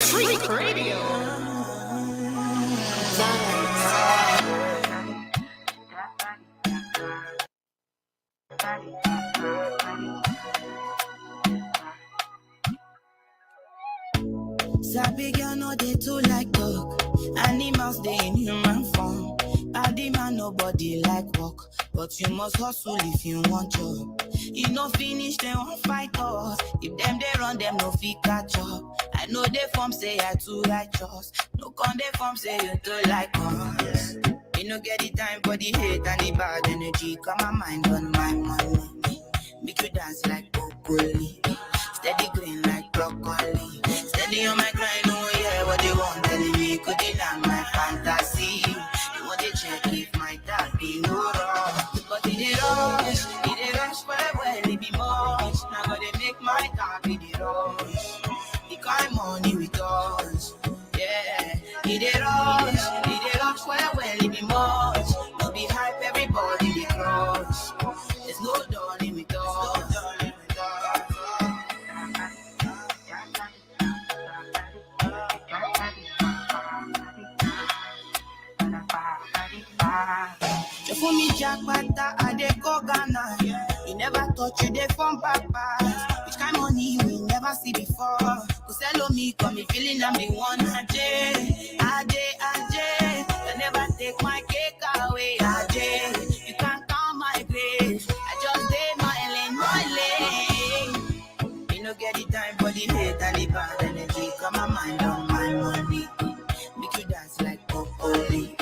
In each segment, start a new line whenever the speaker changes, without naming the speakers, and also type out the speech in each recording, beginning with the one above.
HItzafrik Radio.
Sabi girl no they too like dog. Animals they in human form. Body man nobody like work, but you must hustle if you want job. You no finish they won't fight us. If them they run them no fit catch up. I know they form say I too righteous. No con they form say you too like us. You no get the time for the hate and the bad energy. Got my mind on my money. Make you dance like broccoli. Steady green like broccoli. Steady on my grind, oh yeah, what they want telling me. Could deny my fantasy. You want to check if my dad be no wrong. But it is rush, well, it be much. Now gotta make my dad be the rush. The kind money with us, yeah. It is rush, well, it be much. No be hype, everybody they cross. There's no darling with us. You for me jackpata, I dey go Ghana. You never thought you dey from papa. Which kind money we never see before. Cause hello me, come me feeling I'm the one. Ajay. You never take my cake away. Ajay, you can't count my grace. I just did my lane. You no get the time for the hate and the bad energy. Got my mind on my money. Make you dance like broccoli.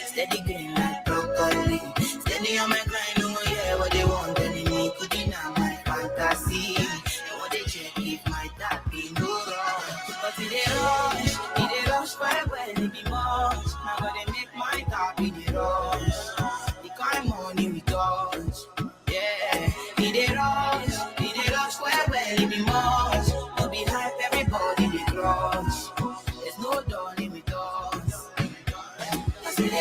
Steady green like broccoli. Steady on my grind, oh yeah, what they want telling me. Could deny my fantasy. They want to check if my dad be no wrong. But it they rush, well, it be much. Now gotta make my dad be the rush. The kind money we touch, yeah. It they rush, well, it be much. No be hype, everybody they cross. There's no darling with us. It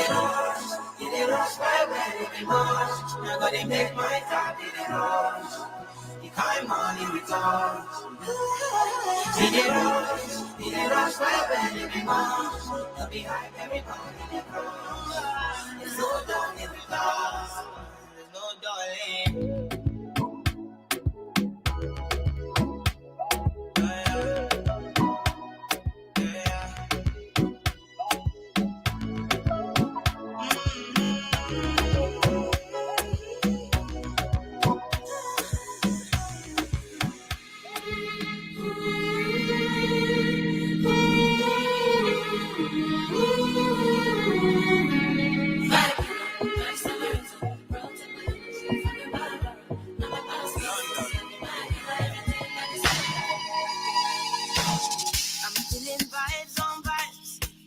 they rush, well, it be much. Now gotta make my dad be the rush. The kind money we touch. It they rush, well, it be much. No be hype, everybody they cross. There's no darling with us. There's no darling.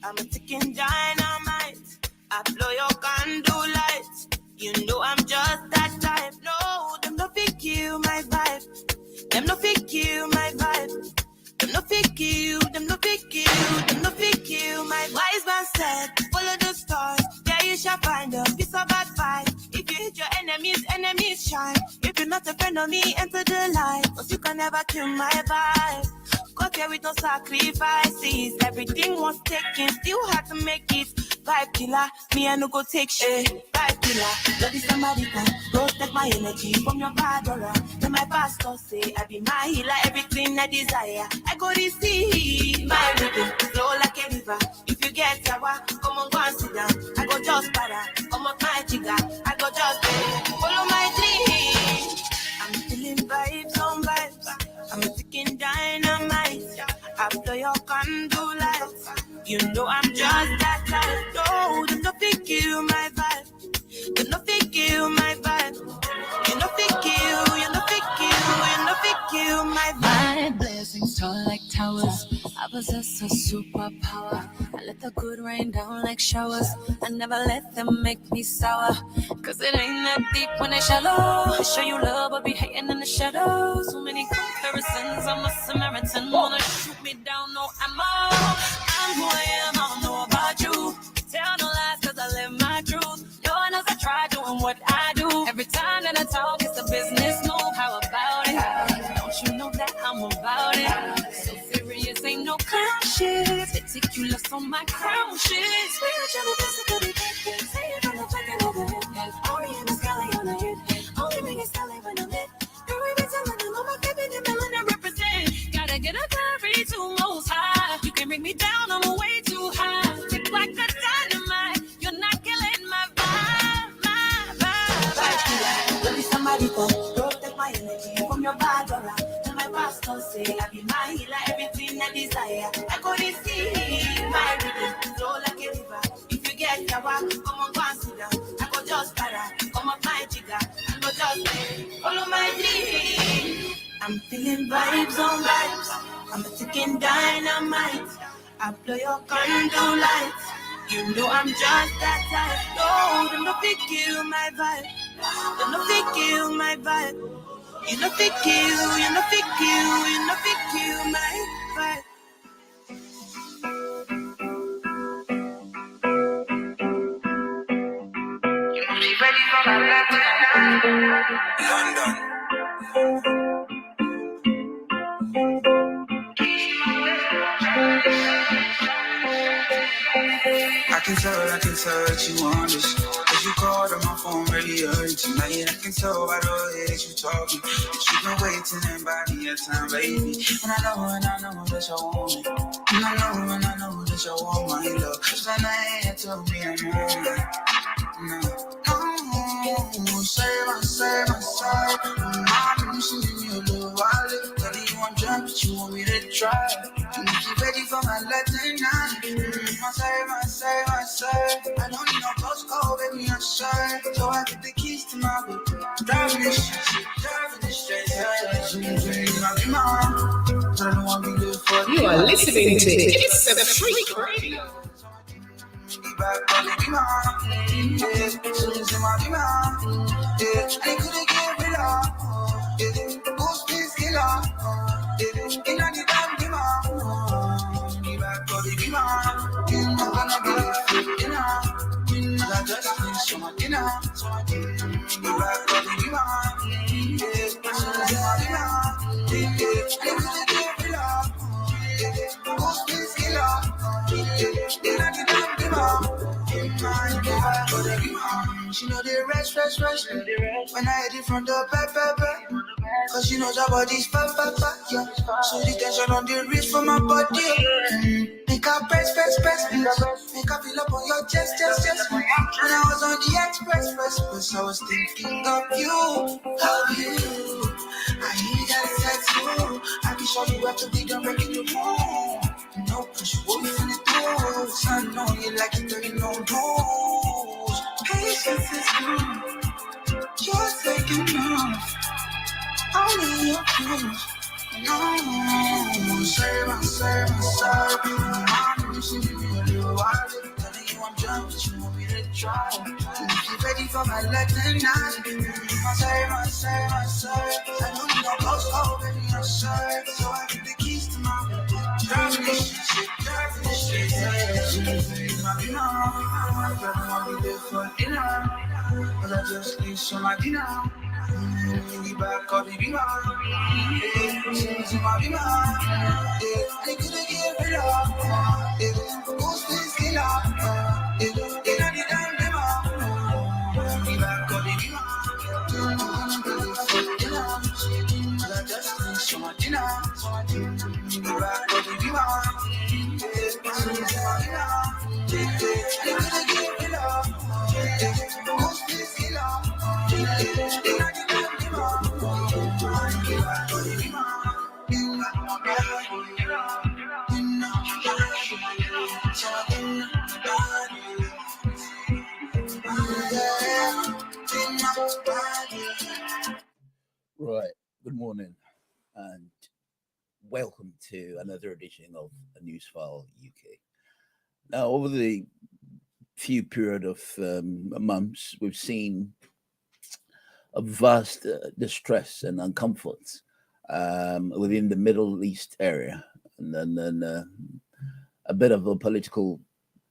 I'm a ticking dynamite. I blow your candle lights. You know I'm just that type. No, them no fit kill my vibe. Them no fit kill my vibe. Them no fit kill. Them no fit kill. Them no fit kill my wise man said, follow the stars. There you shall find a piece of advice. If you hit your enemies shine. If you're not a friend of me, enter the light. Cause you can never kill my vibe. Got here with no sacrifices. Everything was taken, still had to make it. Vibe killer, me I no go take shit. Vibe killer, love is somebody can protect my energy from your bad aura. Then my pastor say I be my healer, everything I desire. I go receive my rhythm, flow like a river. If you get sour, come on go and sit down. I go just para, come on my jigger. I go just follow my dream. I'm feeling vibes on vibes. I'm a ticking dynamite. I blow your candle lights. You know I'm just that type. No, them no fit kill my vibe. Them no fit kill my vibe. You no fit kill. You no fit kill. You no fit kill my vibe.
My blessings tall like towers. I possess a superpower. I let the good rain down like showers. I never let them make me sour. Cause it ain't that deep when they shallow. I show you love, but be hating in the shadows. So many comparisons, I'm a Samaritan. Wanna shoot me down, no ammo. I'm who I am, I don't know about you. Tell no lies, cause I live my truth. Lord knows I try doing what I do. Every time that I talk, it's a business move. How about it? Don't you know that I'm about it? So serious, ain't no clown shit. Meticulous on my crown shit. Spiritually, physically, say it from the fucking overhead. Oriental Scully on the hit. Only ring is Scully when I'm lit. Every bit of living on my baby, the melon I represent. Gotta get a glory to most high. You can bring me down, I'm way too high. Tick like the dynamite. You're not killing my vibe, my vibe.
Don't be somebody to protect my energy from your bad aura. Tell my pastor say I be my healer, everything I desire. I go to see my rhythm, flow like a river. If you get your walk, come on, go and sit down. I go just para, come up my jigger. I go just follow my dream. I'm feeling vibes on vibes. I'm a ticking dynamite. I blow your candle lights. You know I'm just that type. No, don't know fit kill my vibe. Don't know fit kill my vibe. You know fit kill, you know fit kill, you know fit kill my vibe. You must be ready for my love tonight. London. I can tell that you want this. Cause you called on my phone really early tonight. I can tell by the way that you talking that you've been waiting and biding your time, baby. And I know that you want me. And I know that you want my love. Cause I know you told me I'm on. No, say my side. I'm sending you a little while. Telling you I'm drunk, but you want me to try. And if you're ready for my love tonight, my side. I don't need no postcode, baby, I'm sorry. So I get the keys to my whip. Driving this straight.
You are listening to HItzafrik Radio.
She know the rest. When I hit it from the back. Cause she knows her body's fat, yeah. So the tension on the wrist for my body. Make her press, bitch. Make her feel up on your chest. When I was on the express, I was thinking of you. I need that sex too. I can show you have to be done breaking the moon. No pressure, what we finna do? So I know you like it, dirty, no rules. Patience is good. You're taking off. Only your clothes. No, say my side. I'm sending you a little while. Telling you I'm drunk, but you want me to try. And if you're ready for my leg tonight, my side. I don't need no postcode, baby, I'm sorry. So I get the keys to my driving this shit. My brother want me there for dinner, but I just need some my dinner. We back on the beamer, she's in my beamer. I couldn't get rid of who's this killer? In the damn beamer, we back on the beamer. I just need some my dinner. We back on the beamer, she's in my beamer. I couldn't get rid of who's this killer?
Right, good morning and welcome to another edition of Newsfile UK. Now, over the few period of months, we've seen a vast distress and uncomfort within the Middle East area, and then a bit of a political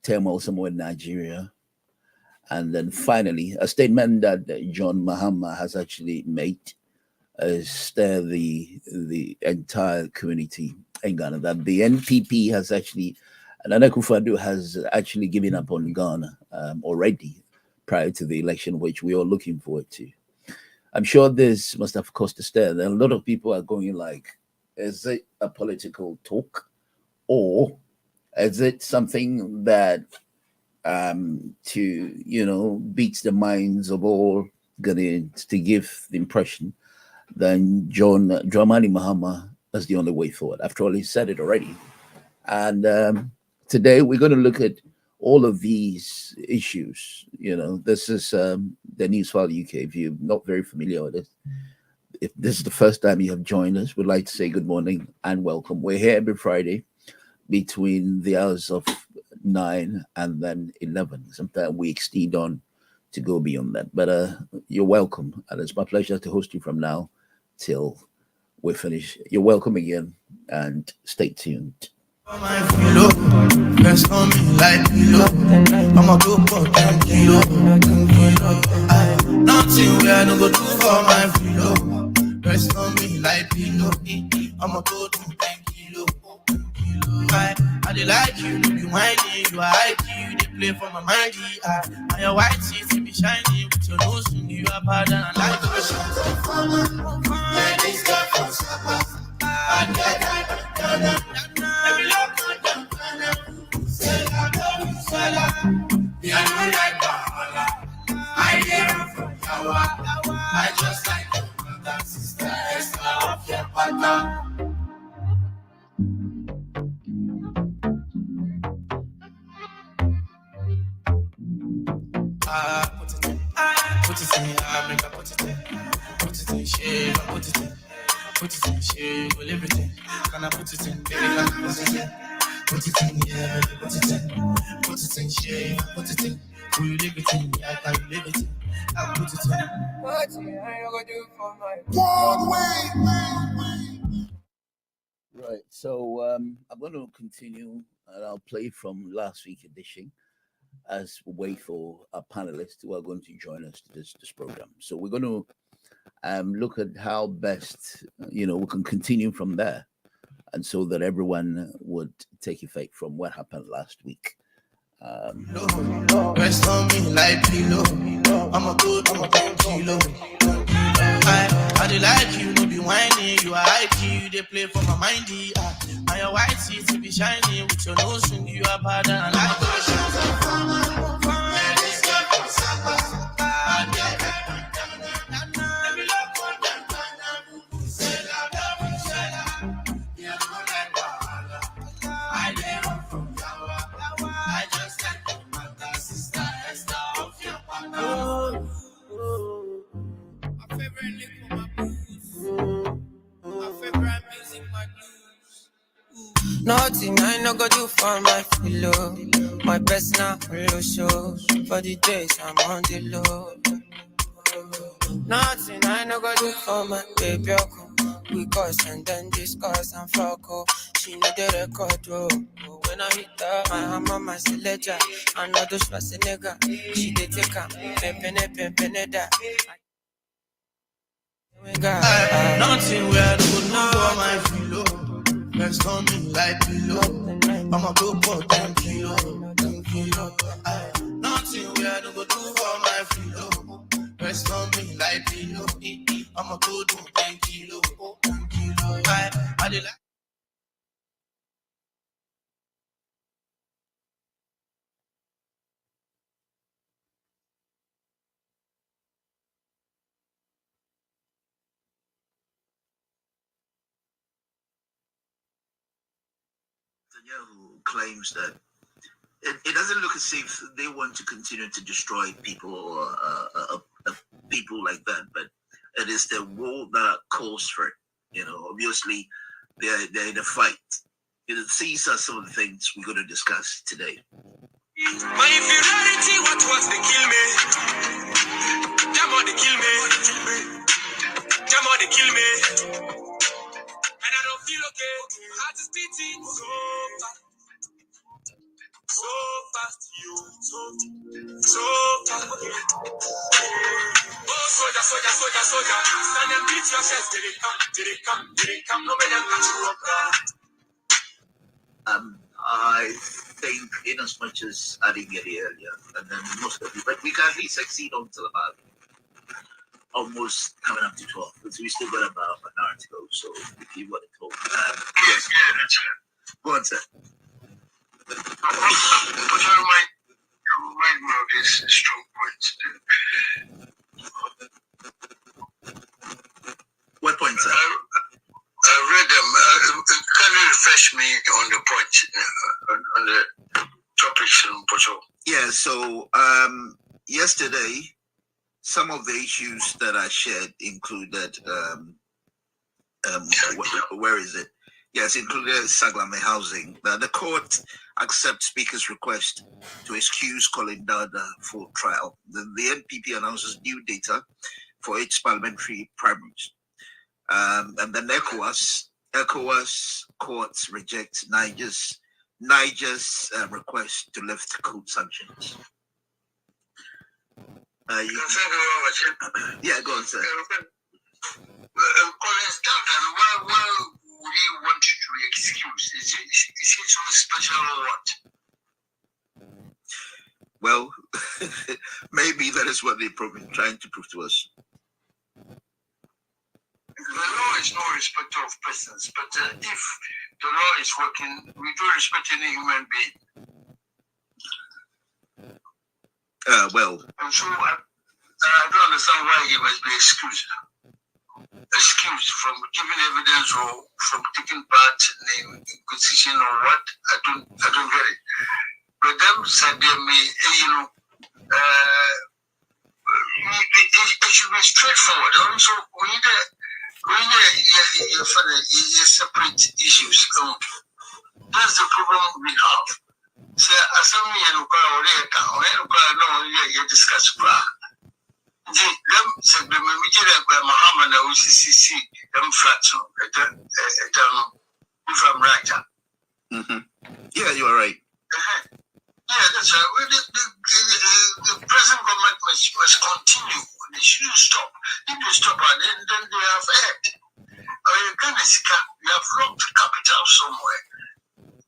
turmoil somewhere in Nigeria, and then finally a statement that John Mahama has actually made stirred the entire community in Ghana, that the NPP has actually And Akufu Addo has actually given up on Ghana already prior to the election, which we are looking forward to. I'm sure this must have caused a stir. A lot of people are going like, is it a political talk, or is it something that to beat the minds of all Ghanaians to give the impression that John Dramani Mahama is the only way forward? After all, he said it already. And today we're going to look at all of these issues. This is the Newsfile UK. If you're not very familiar with this, if this is the first time you have joined us, we'd like to say good morning and welcome. We're here every Friday between the hours of 9 and then 11. Sometimes we extend on to go beyond that. But you're welcome. And it's my pleasure to host you from now till we finish. You're welcome again and stay tuned.
Rest on me like pillow. I'ma go for 10 kilo. Nothing we I no go do for my pillow. Rest on me like pillow. I'ma go do 10 kilo. I dey like you, no be whiny. You are IQ, they play for my mind. And your white teeth be shiny with your nose ring. You are bad and I like the I just like your brother, sister, Esther of your partner. Put it in, make I put it in shade, put it in shade, well everything. Can I put it in, baby, can I put it in, yeah, baby, put it in shade, put it in, will you live it in, yeah, can you live it in, I put it in. What I gonna do for my
Right, so I'm going to continue and I'll play from last week's edition as we wait for our panelists who are going to join us to this program. So we're going to look at how best, we can continue from there, and so that everyone would take effect from what happened last week.
Rest on me like pillow. I'm a 10 kilo. I dey like you, no be whiny. You are IQ, they play for my mindy. And your white teeth be shiny with your nose ring. You are bad and I like the
Nothing I no go do for my pillow. My best now low show. For the days I'm on the low. Nothing I no go do for my baby. We cuss and then discuss and fuck up. She know the record, oh. When I hit her, my hammer, my selector. I know those nigga. She did take her. Pepene that.
Nothing we I do for my pillow. Rest on me like pillow. I'ma go for 10 kilo. Nothing we I do for my pillow. Rest on me like pillow. I'ma go do 10 kilo. I dey like.
Netanyahu claims that it doesn't look as if they want to continue to destroy people or people like that, but it is the war that calls for it. Obviously, they're in a fight. These are some of the things we're going to discuss today.
My inferiority, what they kill me? Jamo, they kill me. Jamo, they kill me. And I don't feel okay. My heart is beating so fast, so fast. Oh, soldier. Stand and beat your chest. Did it come? No man can catch you up.
I think in as much as I didn't get it earlier, and then most of it, but we can at least succeed until about almost coming up to 12, because we still got about an hour to go. So if you want to talk, yes,
that's right.
go on, sir.
But you remind me of this strong points.
What point, sir?
I read them. Can you refresh me on the point, on the topics?
Yeah, so yesterday, some of the issues that I shared included, where is it? Yes, included Saglame housing. The court accepts Speaker's request to excuse Colin Dada for trial. The NPP announces new data for its parliamentary primaries. And then ECOWAS courts reject Niger's request to lift code sanctions. Yeah, go on, sir.
Collins Duncan, why would he want you to excuse? Is it so special or what?
Well, maybe that is what they're probably trying to prove to us.
The law is no respecter of persons, but if the law is working, we do respect any human being.
Well,
and so I don't understand why he must be excused from giving evidence or from taking part in inquisition or what. I don't get it. But them said they may, it should be straightforward. Also, we need separate issues. That's the problem we have. So, as some discuss. Them said the Mahama na UCCC them flats if I'm right.
Yeah, you are right.
Yeah, that's right. Well, the present government must continue. They shouldn't stop. If they stop, then they have had. You have locked capital somewhere.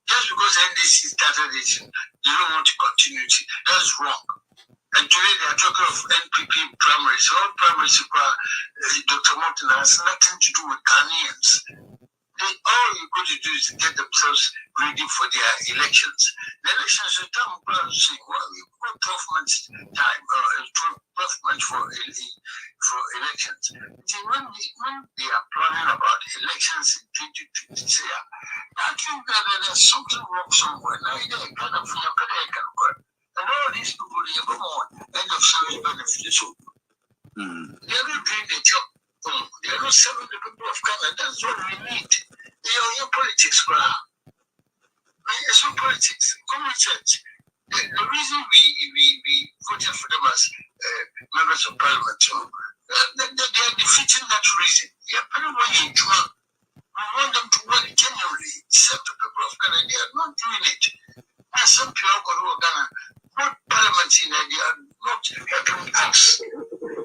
Just because NDC started it, they don't want to continue it. That's wrong. And today they are talking of NPP primaries. All primaries, Dr. Martin has nothing to do with Ghanaians. All you got to do is get themselves ready for their elections. The elections are time, we've got 12 months time, 12 months for elections. See, when they are planning about elections in 2020, I think that there's something wrong somewhere. Now, they kind of feel better, and all these people, they go on, end of service benefits. They are not doing the job. They are not serving the people of Ghana. That's what we need. They are your politics, bro. It's not politics. Common sense. The reason we voted for them as members of parliament, they are defeating that reason. They are putting away in Juan. We want them to work genuinely, serve the people of Ghana. They are not doing it. And some people who are Ghana, not parliament in India, are not helping us.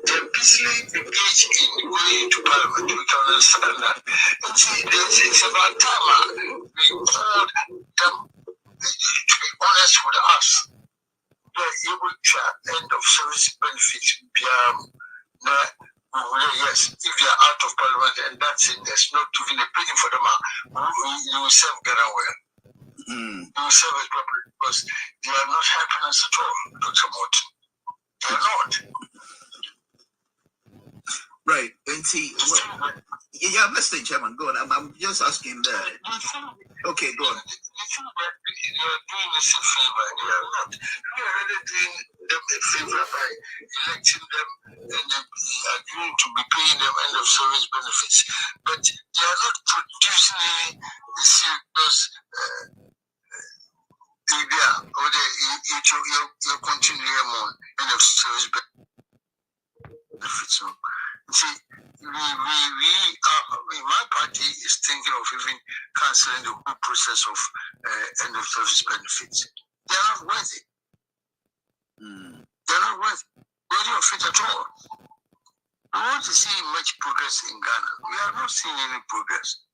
They're busily engaged in going into parliament. We can understand that. And see, it's about time we told them to be honest with us. They're able to end of service benefits. Yes, if they are out of parliament and that's it, there's not even a penny for them. You will serve Ghana well. You will serve it properly because they are not helping us at all, Dr. Morton. They are not.
Right, and see, yeah, I'm listening, Chairman. Go on. I'm just asking that. Okay, go on.
They are doing us a favor. They are not. We are already doing them a favor by electing them and agreeing to be paying them end of service benefits. But they are not producing any serious idea or you continue on end of service benefits. See, my party is thinking of even cancelling the whole process of end of service benefits. They are not worth it. They are not worth it. They don't fit at all. We want to see much progress in Ghana. We are not seeing any progress.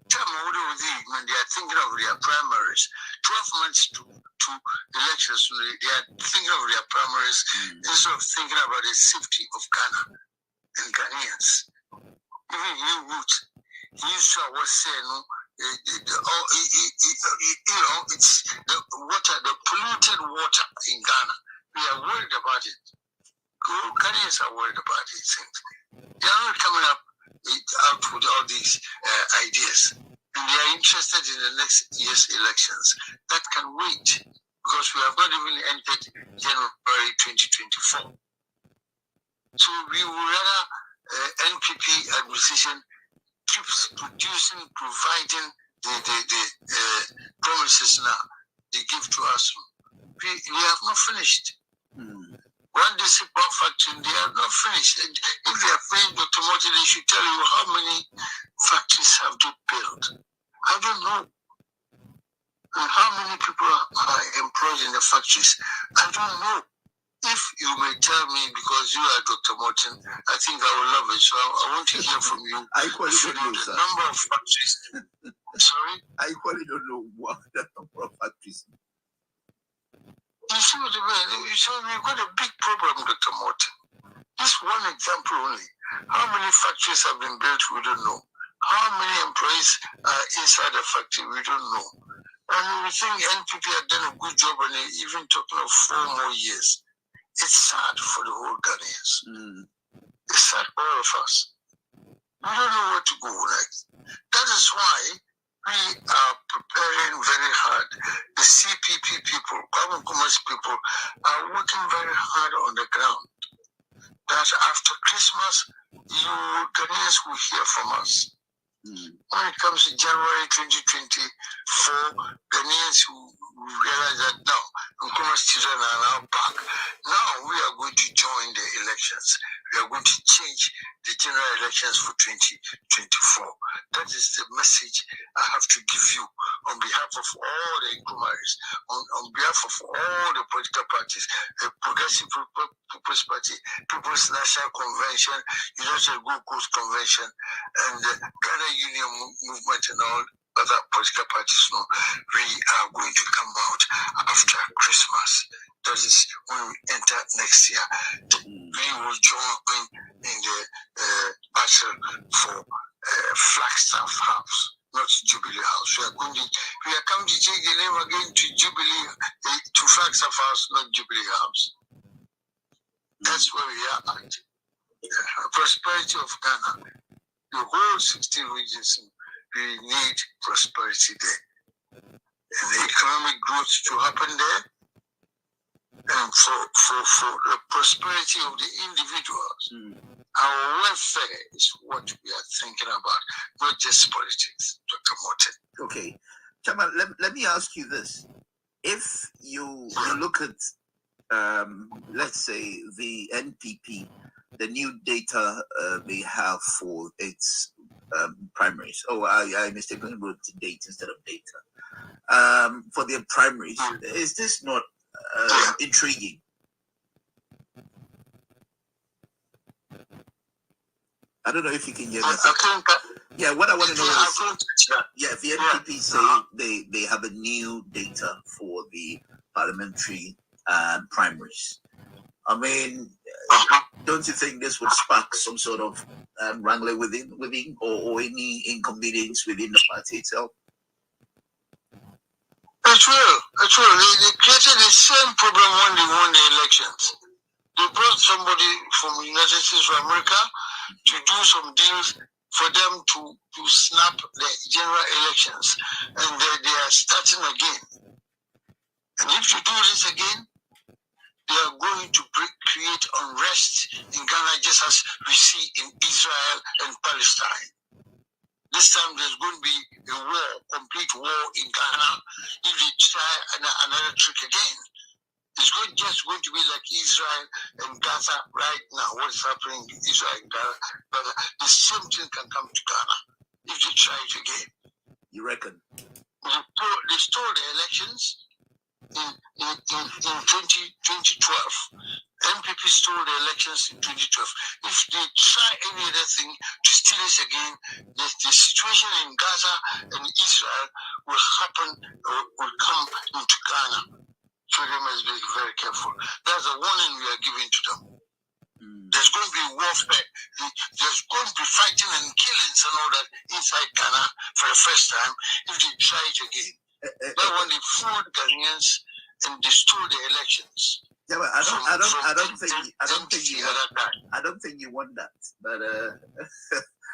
when they are thinking of their primaries, 12 months to elections, they are thinking of their primaries instead of thinking about the safety of Ghana and Ghanaians. Even you would, you saw what's saying, it's the water, the polluted water in Ghana. We are worried about it. Ghanaians are worried about it. They are not coming up out with all these ideas, and they are interested in the next year's elections. That can wait, because we have not even entered January 2024. So we would rather NPP administration keeps providing the promises now they give to us. We have not finished. One discipline factory, they are not finished. And if they are paying Dr. Morty, they should tell you how many factories have they built. I don't know. And how many people are employed in the factories. I don't know. If you may tell me, because you are Dr. Morton, I think I will love it. So I want to hear from you.
I equally don't know,
the
sir.
Number of factories. Sorry?
I equally don't know what the number of factories.
You see what I mean? So we've got a big problem, Dr. Morton. Just one example only. How many factories have been built? We don't know. How many employees are inside the factory? We don't know. And we think NPP have done a good job, and even talking of 4 more years. It's sad for the whole Ghanaians. It's sad for all of us. We don't know where to go next. That is why we are preparing very hard. The CPP people, Common Commerce people, are working very hard on the ground. That after Christmas, you Ghanaians will hear from us. When it comes to January 2024, Ghanaians will realize that now, Nkrumah's children are now back. Now we are going to join the elections. We are going to change the general elections for 2024. That is the message I have to give you on behalf of all the Nkrumahs, on behalf of all the political parties, the Progressive People's Party, People's National Convention, United Gold Coast Convention, and the Ghana Union Movement and all other political parties. No, we are going to come out after Christmas. That is when we enter next year. We will join in the battle for Flagstaff House, not Jubilee House. We are coming to change the name again to Jubilee, to Flagstaff House, not Jubilee House. That's where we are at. The prosperity of Ghana, the whole 16 regions, we need prosperity there. And the economic growth to happen there, and for the prosperity of the individuals. Our welfare is what we are thinking about, not just politics, Dr. Morton.
Okay. Chama, let me ask you this. If you look at, let's say, the NPP, the new data they have for its primaries. Oh, I mistakenly wrote date instead of data. For their primaries, is this not intriguing? I don't know if you can hear me. Yeah, what I want to know is, the NPP say they have a new data for the parliamentary primaries. I mean, don't you think this would spark some sort of wrangling within or any inconvenience within the party itself?
It will. They created the same problem when they won the elections. They brought somebody from the United States of America to do some deals for them to snap the general elections. And they are starting again. And if you do this again, they are going to create unrest in Ghana, just as we see in Israel and Palestine. This time there's going to be a war, complete war in Ghana, if they try another trick again. It's just going to be like Israel and Gaza right now. What is happening in Israel and Gaza? But the same thing can come to Ghana if they try it again.
You reckon?
They stole the elections in 2012. MPP stole the elections in 2012. If they try any other thing to steal it again, the situation in Gaza and Israel will happen, will come into Ghana. So they must be very careful. That's a warning we are giving to them. There's going to be warfare. There's going to be fighting and killings and all that inside Ghana for the first time if they try it again. That when they fooled Ghanaians and they stole the elections.
Yeah, but I don't think you want that. But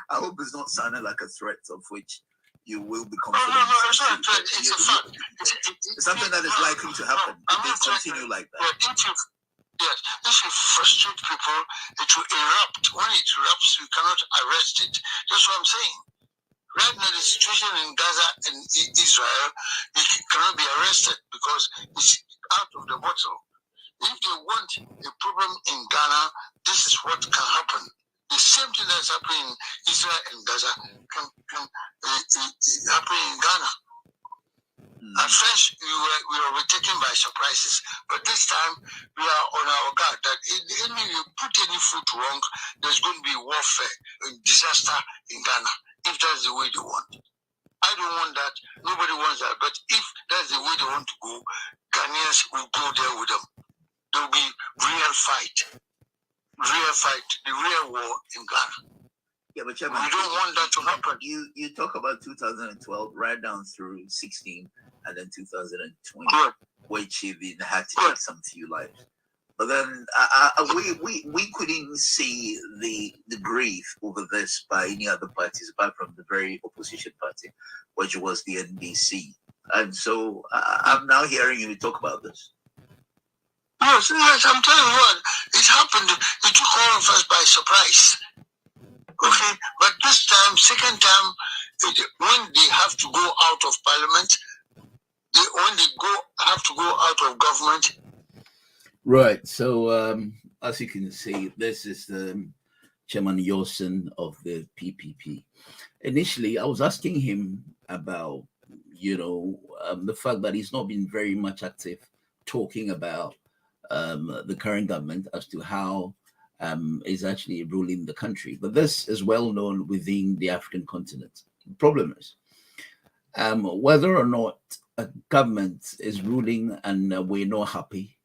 I hope it's not sounding like a threat of which you will be confident.
No, it's not a threat. It's a fact.
It's something that is likely to happen if they continue like that.
Yes, if you frustrate people, it will erupt. When it erupts, you cannot arrest it. That's what I'm saying. Right now, the situation in Gaza and Israel, it cannot be arrested because it's out of the bottle. If they want a problem in Ghana, this is what can happen. The same thing that's happening in Israel and Gaza can happen in Ghana. At first, we were taken by surprises, but this time we are on our guard that if you put any foot wrong, there's going to be warfare and disaster in Ghana, if that's the way they want. I don't want that. Nobody wants that. But if that's the way they want to go, Ghanaians will go there with them. There will be real fight, the real war in Ghana.
Yeah, but Chairman,
we don't want that to happen.
You talk about 2012 right down through 16 and then 2020, which even had to take some few lives. But then we couldn't see the grief over this by any other parties apart from the very opposition party, which was the NDC. And so I'm now hearing you talk about this.
Yes, I'm telling you what, it happened. It took all of us by surprise. Okay, but this time, second time, when they have to go out of parliament, when they have to go out of government.
Right. So, as you can see, this is the Chairman Yosin of the PPP. Initially, I was asking him about, the fact that he's not been very much active talking about the current government as to how is actually ruling the country. But this is well known within the African continent. The problem is whether or not a government is ruling and we're not happy,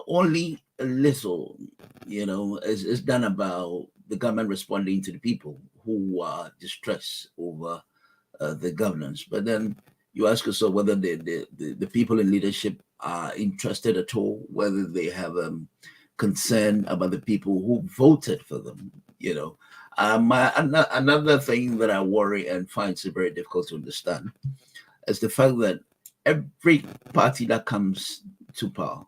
only a little, is done about the government responding to the people who are distressed over the governance. But then you ask yourself whether the people in leadership are interested at all, whether they have concern about the people who voted for them. Another thing that I worry and find it very difficult to understand is the fact that every party that comes to power,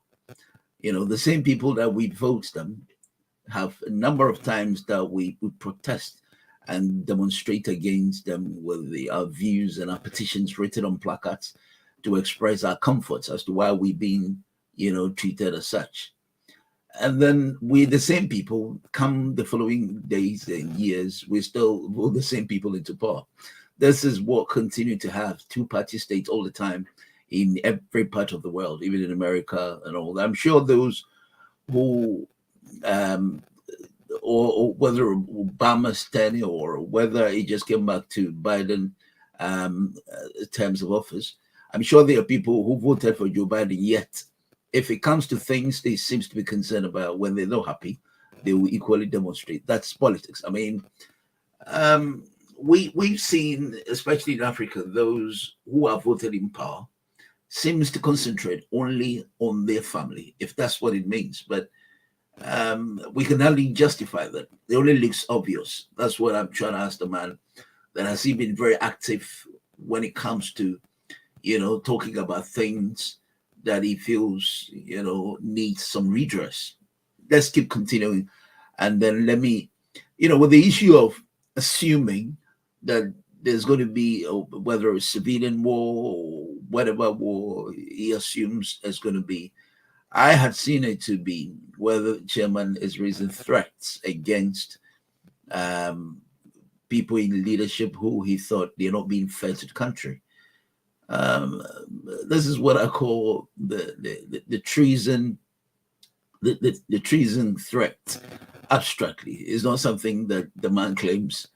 the same people that we vote them have a number of times that we protest and demonstrate against them with our views and our petitions written on placards to express our comforts as to why we've been, treated as such. And then the same people come the following days and years, we still vote the same people into power. This is what continue to have two-party states all the time in every part of the world, even in America and all that. I'm sure those who, or whether Obama's tenure or whether he just came back to Biden terms of office, I'm sure there are people who voted for Joe Biden, yet if it comes to things they seem to be concerned about, when they're not happy, they will equally demonstrate. That's politics. I mean, we've seen, especially in Africa, those who are voted in power seems to concentrate only on their family, if that's what it means. But we can hardly justify that. It only looks obvious. That's what I'm trying to ask the man. That has he been very active when it comes to, talking about things that he feels, needs some redress. Let's keep continuing. And then let me, with the issue of assuming that there's going to be, whether it's civilian war or whatever war he assumes is going to be, I had seen it to be whether the chairman is raising threats against people in leadership who he thought they're not being fair to the country. This is what I call the treason, the treason threat. Abstractly, it's not something that the man claims.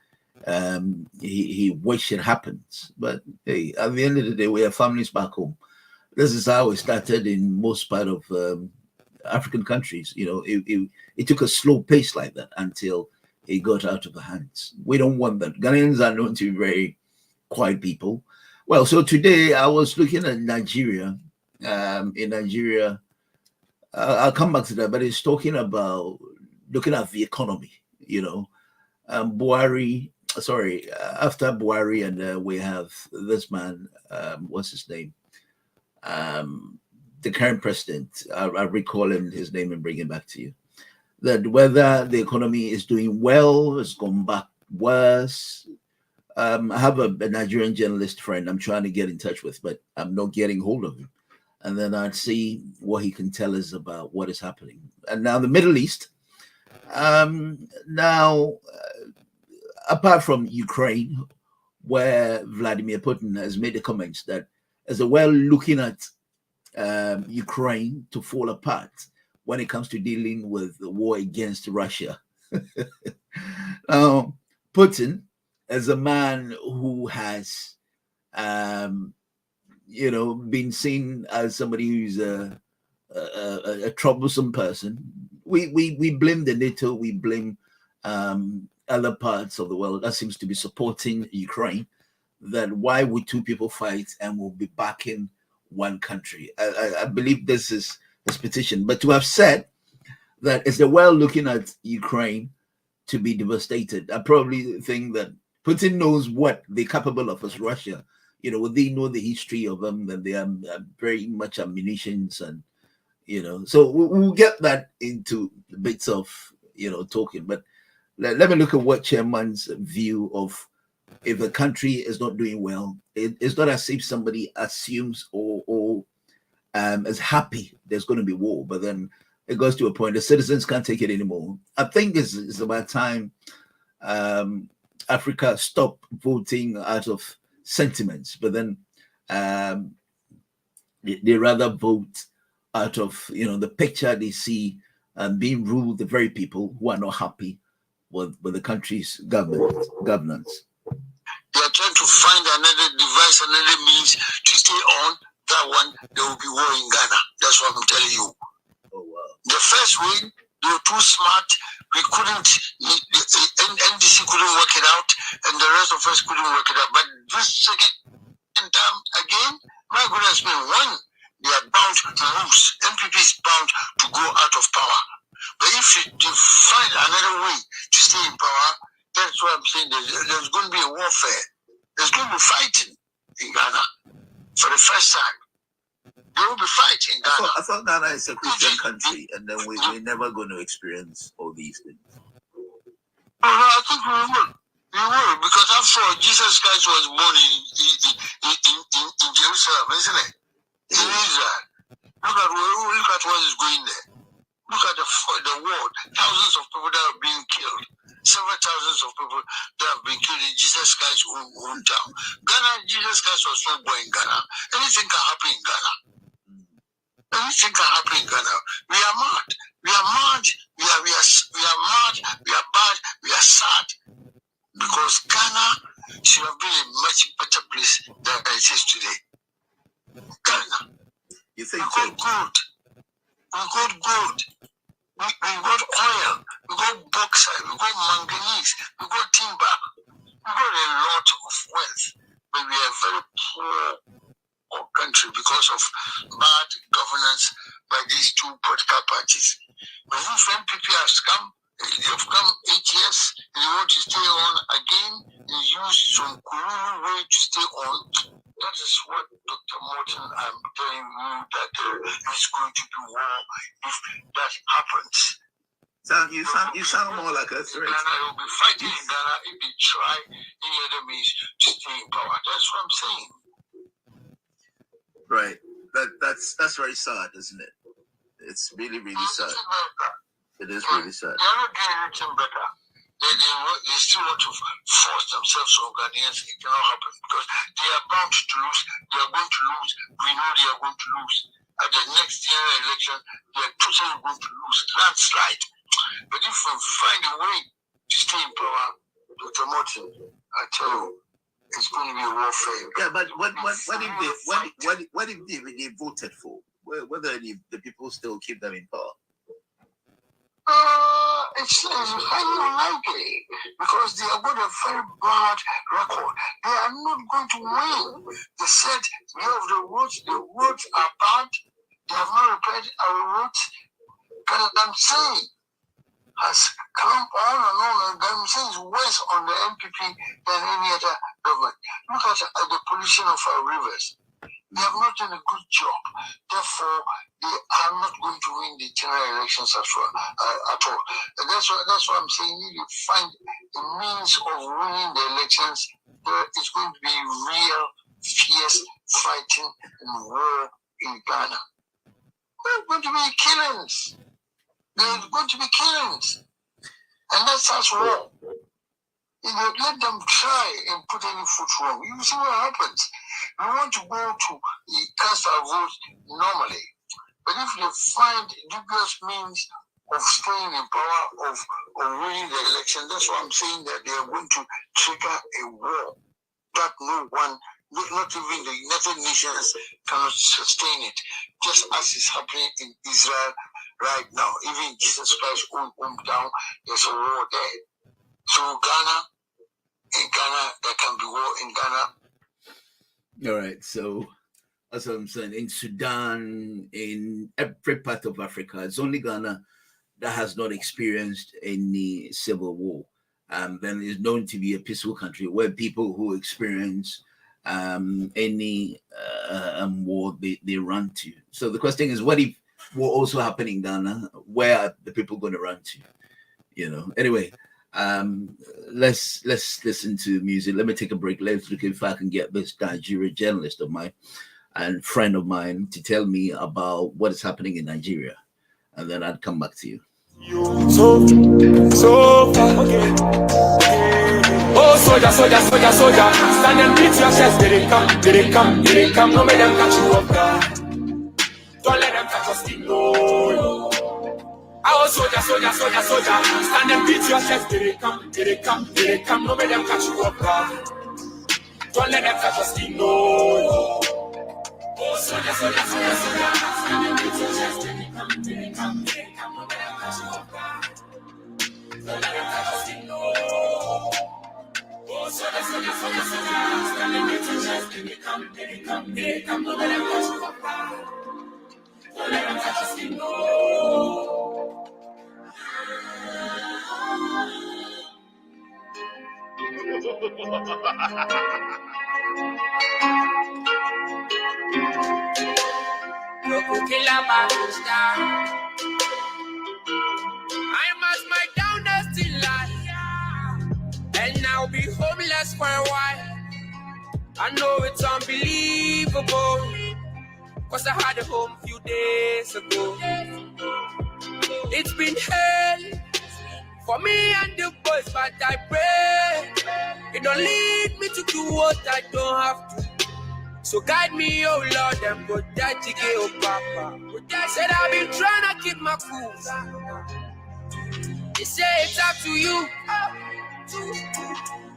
He wish it happens, but hey, at the end of the day, we have families back home. This is how it started in most part of African countries. You know, it took a slow pace like that until it got out of the hands. We don't want that. Ghanaians are known to be very quiet people. Well, so today I was looking at Nigeria. In Nigeria, I'll come back to that, but it's talking about looking at the economy. You know, Buhari. Sorry, after Buhari, and we have this man. What's his name? The current president. I'll recall his name and bring it back to you. That whether the economy is doing well, has gone back worse. I have a Nigerian journalist friend I'm trying to get in touch with, but I'm not getting hold of him. And then I'd see what he can tell us about what is happening. And now the Middle East. Apart from Ukraine, where Vladimir Putin has made the comments that as well looking at Ukraine to fall apart when it comes to dealing with the war against Russia. Putin, as a man who has, been seen as somebody who's a troublesome person, we blame the NATO, we blame other parts of the world that seems to be supporting Ukraine. That why would two people fight and will be backing one country? I believe this is his petition. But to have said that it's the world looking at Ukraine to be devastated, I probably think that Putin knows what they're capable of as Russia. You know, they know the history of them, that they are very much ammunitions, and so we'll get that into bits of talking. But let me look at what Chairman's view of if a country is not doing well. It's not as if somebody assumes or is happy there's going to be war, but then it goes to a point the citizens can't take it anymore. I think it's about time Africa stop voting out of sentiments, but then they rather vote out of the picture they see being ruled, the very people who are not happy with the country's governance.
They are trying to find another device, another means to stay on. That one, there will be war in Ghana. That's what I'm telling you.
Oh, wow.
The first win, they were too smart. We couldn't, the NDC couldn't work it out, and the rest of us couldn't work it out. But this second time, again, my goodness me, one, they are bound to lose. MPP is bound to go out of power. But if you find another way to stay in power, that's what I'm saying. There's going to be a warfare. There's going to be fighting in Ghana for the first time. There will be fighting in Ghana.
I thought Ghana is a Christian country, and then we're never going to experience all these things.
No, I think we will. We will, because after all, Jesus Christ was born in Jerusalem, isn't it? In Israel. Look at what is going there. Look at the world. Thousands of people that are being killed. Several thousands of people that have been killed in Jesus Christ's hometown. Ghana, Jesus Christ was not born in Ghana. Anything can happen in Ghana. Anything can happen in Ghana. We are mad. We are mad. We are mad. We are bad. We are sad. Because Ghana should have been a much better place than it is today. Ghana.
You think
we got gold. We got gold. We got oil. We got bauxite. We got manganese. We got timber. We got a lot of wealth. But we are a very poor country because of bad governance by these two political parties. But if MPP has come, they have come 8 years, and they want to stay on again, and use some cruel way to stay on. That is what Dr. Morton, I'm telling you, that is going to be war if that happens.
You sound more like a threat.
Ghana will be fighting in Ghana if they try any other means to stay in power. That's what I'm saying.
Right. That's very sad, isn't it? It's really, really sad. It is really sad.
They are not doing anything better. they still want to force themselves on Ghanaians. It cannot happen because they are bound to lose. They are going to lose. We know they are going to lose. At the next general election, they are totally going to lose. Landslide. But if we find a way to stay in power, Dr. Martin, I tell you, it's going to be a warfare.
Yeah, but what if they voted for? Whether the people still keep them in power?
It's highly unlikely because they have got a very bad record. They are not going to win. They said we have the roads are bad. They have not repaired our roads. But I'm saying has come on and on, and I'm saying it's worse on the NPP than any other government. Look at the pollution of our rivers. They have not done a good job. Therefore, they are not going to win the general elections at all. And that's why I'm saying you need to find a means of winning the elections. There is going to be real, fierce fighting and war in Ghana. There are going to be killings. There's going to be killings. And that's us war. If you let them try and put any foot wrong, you see what happens. We want to go to cast our votes normally. But if they find dubious means of staying in power, of winning the election, that's why I'm saying that they are going to trigger a war that no one, not even the United Nations, cannot sustain it. Just as is happening in Israel right now. Even Jesus Christ's own hometown, there's a war there. So in Ghana, there can be war in Ghana.
All right, so that's what I'm saying. In Sudan, in every part of Africa, it's only Ghana that has not experienced any civil war. Then it's known to be a peaceful country where people who experience any war, they run to. So the question is, what if war also happen in Ghana? Where are the people going to run to? You know. Anyway. Let's listen to music. Let me take a break. Let's look if I can get this Nigerian journalist of mine and friend of mine to tell me about what is happening in Nigeria, and then I'll come back to you.
So far, okay. Oh, soldier, stand and beat your chest. They come, no make them catch you up, God. Don't let them catch your skin, no. Oh, soldier, stand and beat your chest. They come, no make them catch you up, God. Don't let them catch your skin, no. Oh, soldier, stand and beat your chest. They come, no make them catch you up, God. Don't let them catch your skin, no. Oh, soldier, stand and beat your chest. They come, no make them catch you up, God. Don't let them catch your skin, no.
I must my downest in life, and now be homeless for a while. I know it's unbelievable, cause I had a home few days ago. It's been hell for me and the boys, but I pray it don't lead me to do what I don't have to. So guide me, oh Lord, and protect me, oh Papa. Said I've been trying to keep my cool. They say it's up to you.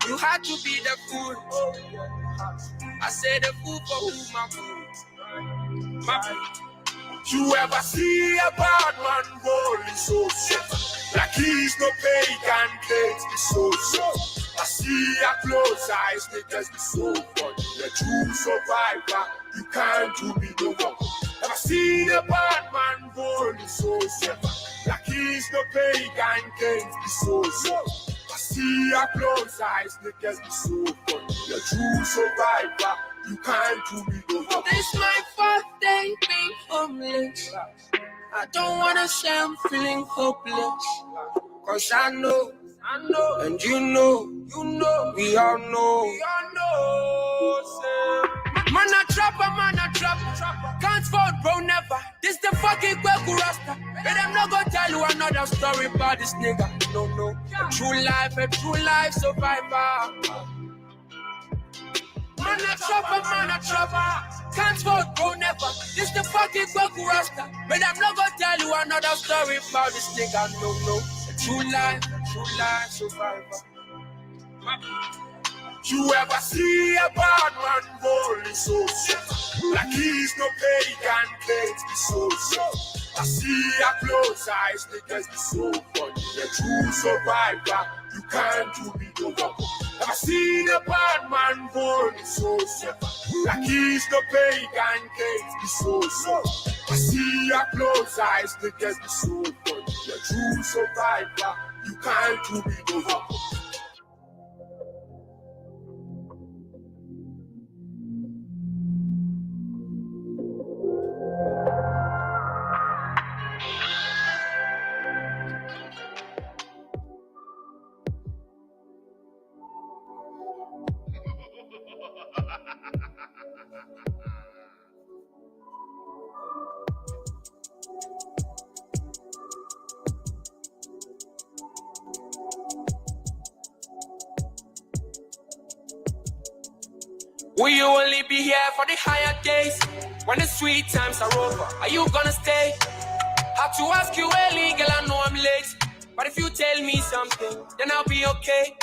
You had to be the fool. I say the fool for whom I'm fool.
You ever see a bad man rolling so soft? Like he's no pagan, can't be so soft. I see a close eyes, niggas be so funny. The true survivor, you can't do me no wrong. Ever seen a bad man rolling so soft? Like he's no pagan, can't be so soft. I see a close eyes, niggas be so funny. The true survivor, you can't do me no wrong.
This my fourth day being homeless. I don't wanna say I'm feeling hopeless, cause I know, and you know, we all know. Man a trapper, can't fall, bro, never. This
the fucking Kweku Rasta. But I'm not gonna tell you another story about this nigga. No. A true life survivor. Man a trouble. Can't vote, bro, never. This the fucking Kweku Rasta. But I'm not gonna tell you another story about this nigga. No. A true life survivor. You ever see a bad man rolling so soft? Like he's no pagan, can't be so soft. I see a close eyes, niggas be so funny. A true survivor, you can't do me no more. Ever seen a bad man rolling so soft? Like he's no pagan, can't be so soft. I see a close eyes, niggas be so funny. A true survivor, you can't do me no more. Will you only be here for the higher days? When the sweet times are over, are you gonna stay? Have to ask you early, girl, I know I'm late. But if you tell me something, then I'll be okay.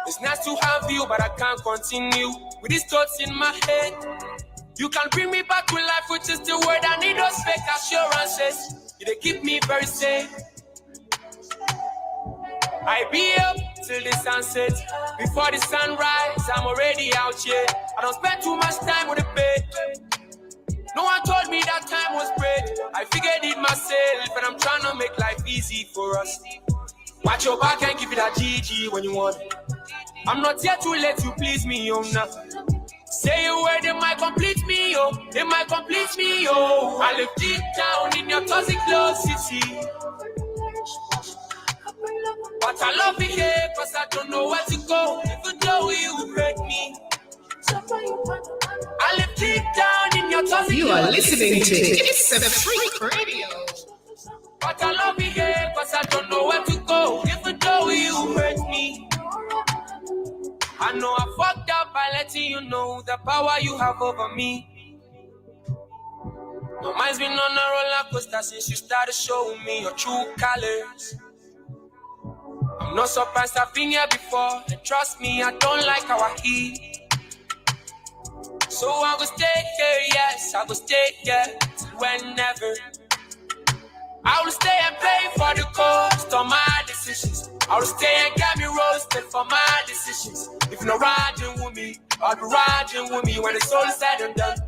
It's nice to have you, but I can't continue with these thoughts in my head. You can bring me back to life, which is the word I need. Those fake assurances, they keep me very safe. I be up till the sunset. Before the sunrise, I'm already out here. I don't spend too much time with the bed. No one told me that time was great. I figured it myself, and I'm trying to make life easy for us. Watch your back and give it a GG when you want it. I'm not here to let you please me, oh, nothing. Say a word, it might complete me, oh. It might complete me, oh. I live deep down in your toxic close city. But I love it here, cause I don't know where to go. Even though you hurt me, I live deep down in your toxic.
You are listening to HItzafrik Radio.
But I love it here, cause I don't know where to go. Even though you hurt me, I know I fucked up by letting you know the power you have over me. My mind's been on a roller coaster since you started showing me your true colors. I'm not surprised I've been here before, and trust me, I don't like how I heat. So I will stay here, yes, I will stay here till whenever. I will stay and pay for the cost of my decisions. I will stay and get me roasted for my decisions. If you're not riding with me, I'll be riding with me when it's all said and done.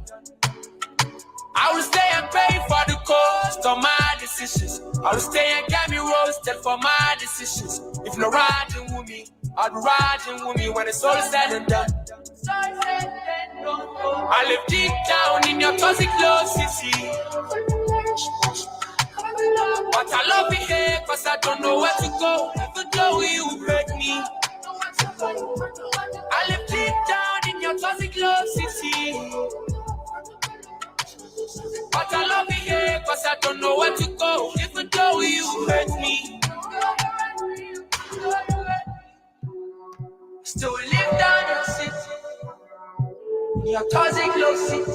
I will stay and pay for the cost of my decisions. I will stay and get me roasted for my decisions. If you're not riding with me, I'll be riding with me when it's all said and done. I live deep down in your toxic love city. But I love it here, cause I don't know where to go. Even though you hurt me, I live deep down in your toxic love city. But I love it here, cause I don't know where to go. Even though you hurt me, still live down your city, in your toxic love city.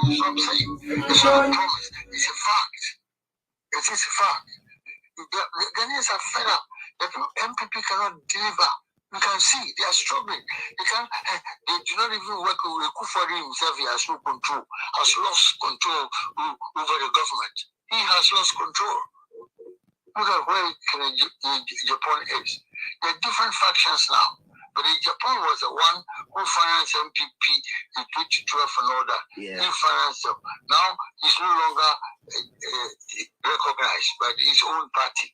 It's not a promise, it's a fact. It is a fact. The Ghanaians are fed up. The MPP cannot deliver. You can see they are struggling. They do not even work with Akufu Addo himself. He has no control, has lost control over the government. He has lost control. Look at where Japan is. There are different factions now. But Japan was the one who financed MPP in 2012 and all that. Yeah. He financed them. Now he's no longer recognized by his own party.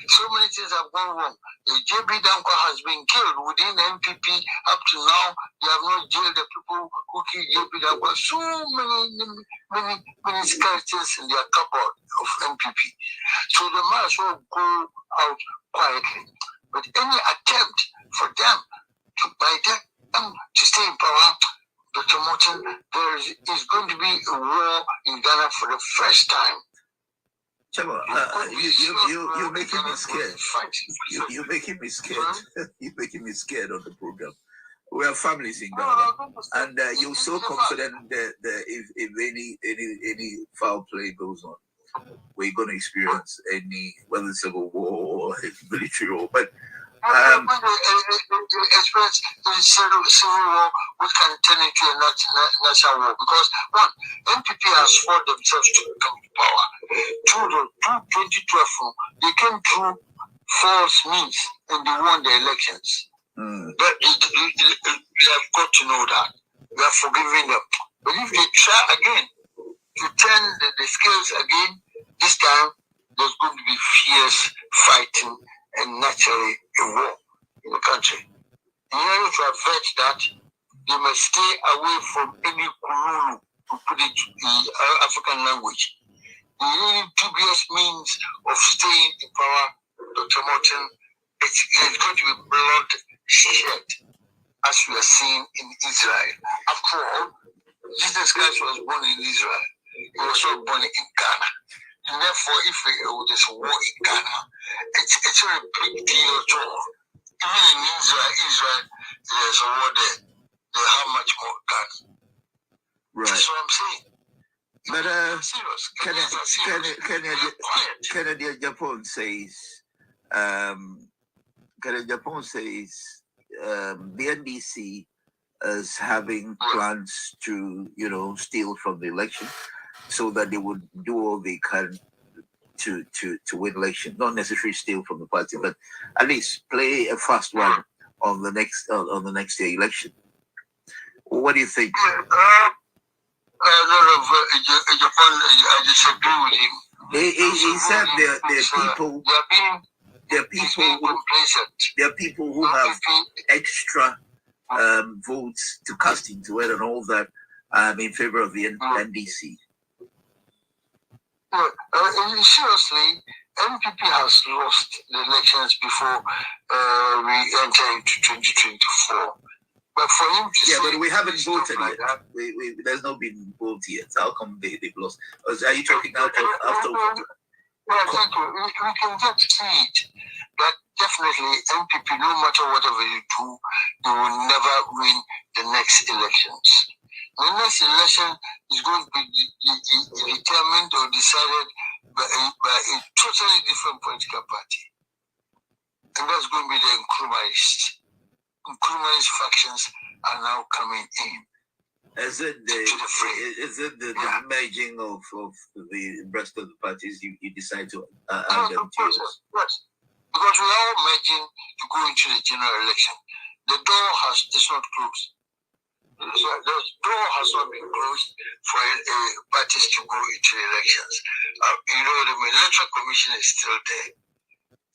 So many things have gone wrong. JB Danko has been killed within MPP up to now. They have not jailed the people who killed JB Danko. So many skeletons in their cupboard of MPP. So they might as well go out quietly. But any attempt for them to stay in power Dr. Morton, there is going to be a war in Ghana for the first time.
Chama, you're making me scared. You're making me scared. You're making me scared on the program. We have families in Ghana, and you're so confident that if any foul play goes on, we're going to experience whether civil war or military war. But
experience civil war, which can turn into a national war. Because one, NPP has fought themselves to come to power. Two, 2012, they came through false means and they won the elections. But we have got to know that. We are forgiving them. But if they try again to turn the scales again, this time there's going to be fierce fighting and naturally a war in the country. In order to avert that, they must stay away from any kululu, to put it in African language. The only dubious means of staying in power, Dr. Morton, it's going to be blood shed, as we are seeing in Israel. After all, Jesus Christ was born in Israel. He was also born in Ghana. And therefore, if there's a war in Ghana, it's a big deal at all. Even in Israel, there's a war there. They have much more guns.
Right.
That's what I'm saying.
But
serious.
Kennedy Japan says, the NDC is having plans to, steal from the election, so that they would do all they can to win election. Not necessarily steal from the party, but at least play a fast one on the next year election. What do you think?
Japan, I disagree with him.
He said there are people who have extra votes to cast into it and all that in favor of the NDC.
Seriously, NPP has lost the elections before we enter into 2024. But for him to say,
but we haven't voted
like
yet. There's not been voted yet. How come they've lost? Are you talking after?
Yeah, thank you. We can just see it. But definitely, NPP, no matter whatever you do, you will never win the next elections. The next election is going to be determined or decided by a totally different political party. And that's going to be the Nkrumahist. Nkrumahist factions are now coming in.
Is it the merging of the rest of the parties you decide to add them to?
Yes, because we are all merging to go into the general election. The door is not closed. The door has not been closed for parties to go into elections. The Electoral Commission is still there.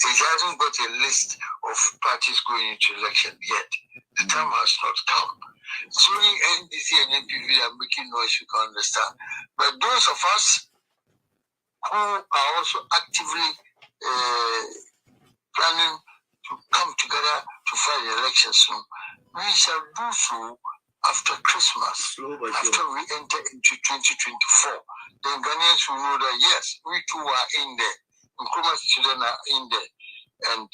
It hasn't got a list of parties going into election yet. The time has not come. It's only NDC and NPP are making noise, you can understand. But those of us who are also actively planning to come together to fight the elections soon, we shall do so after Christmas, after we enter into 2024. Then Ghanaians will know that yes, we too are in there. Nkrumah children are in there, and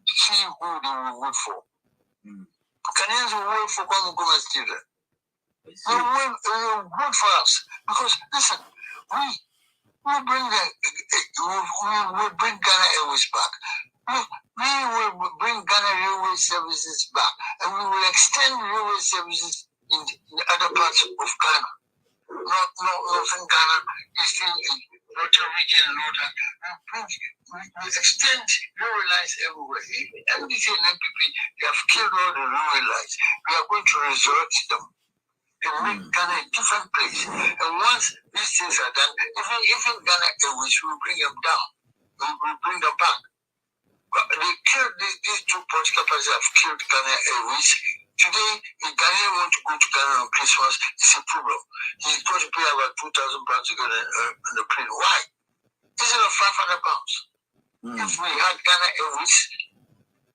see who they will vote for. Ghanaians will vote for Nkrumah's children. They will vote for us because listen, we will bring Ghana Airways back. We will bring Ghana railway services back, and we will extend railway services in the other parts of Ghana. Not Northern Ghana, Eastern Northern region, and all that. We extend railway lines everywhere. NDC and NPP, they have killed all the railway lines. We are going to resurrect them and make Ghana a different place. And once these things are done, even Ghana Airways, we will bring them down. We will bring them back. But they killed these two political parties have killed Ghana Airways. Today, if Ghanaian want to go to Ghana on Christmas, it's a problem. He's going to pay about £2,000 to go on the plane. Why? Instead of £500. If we had Ghana Airways,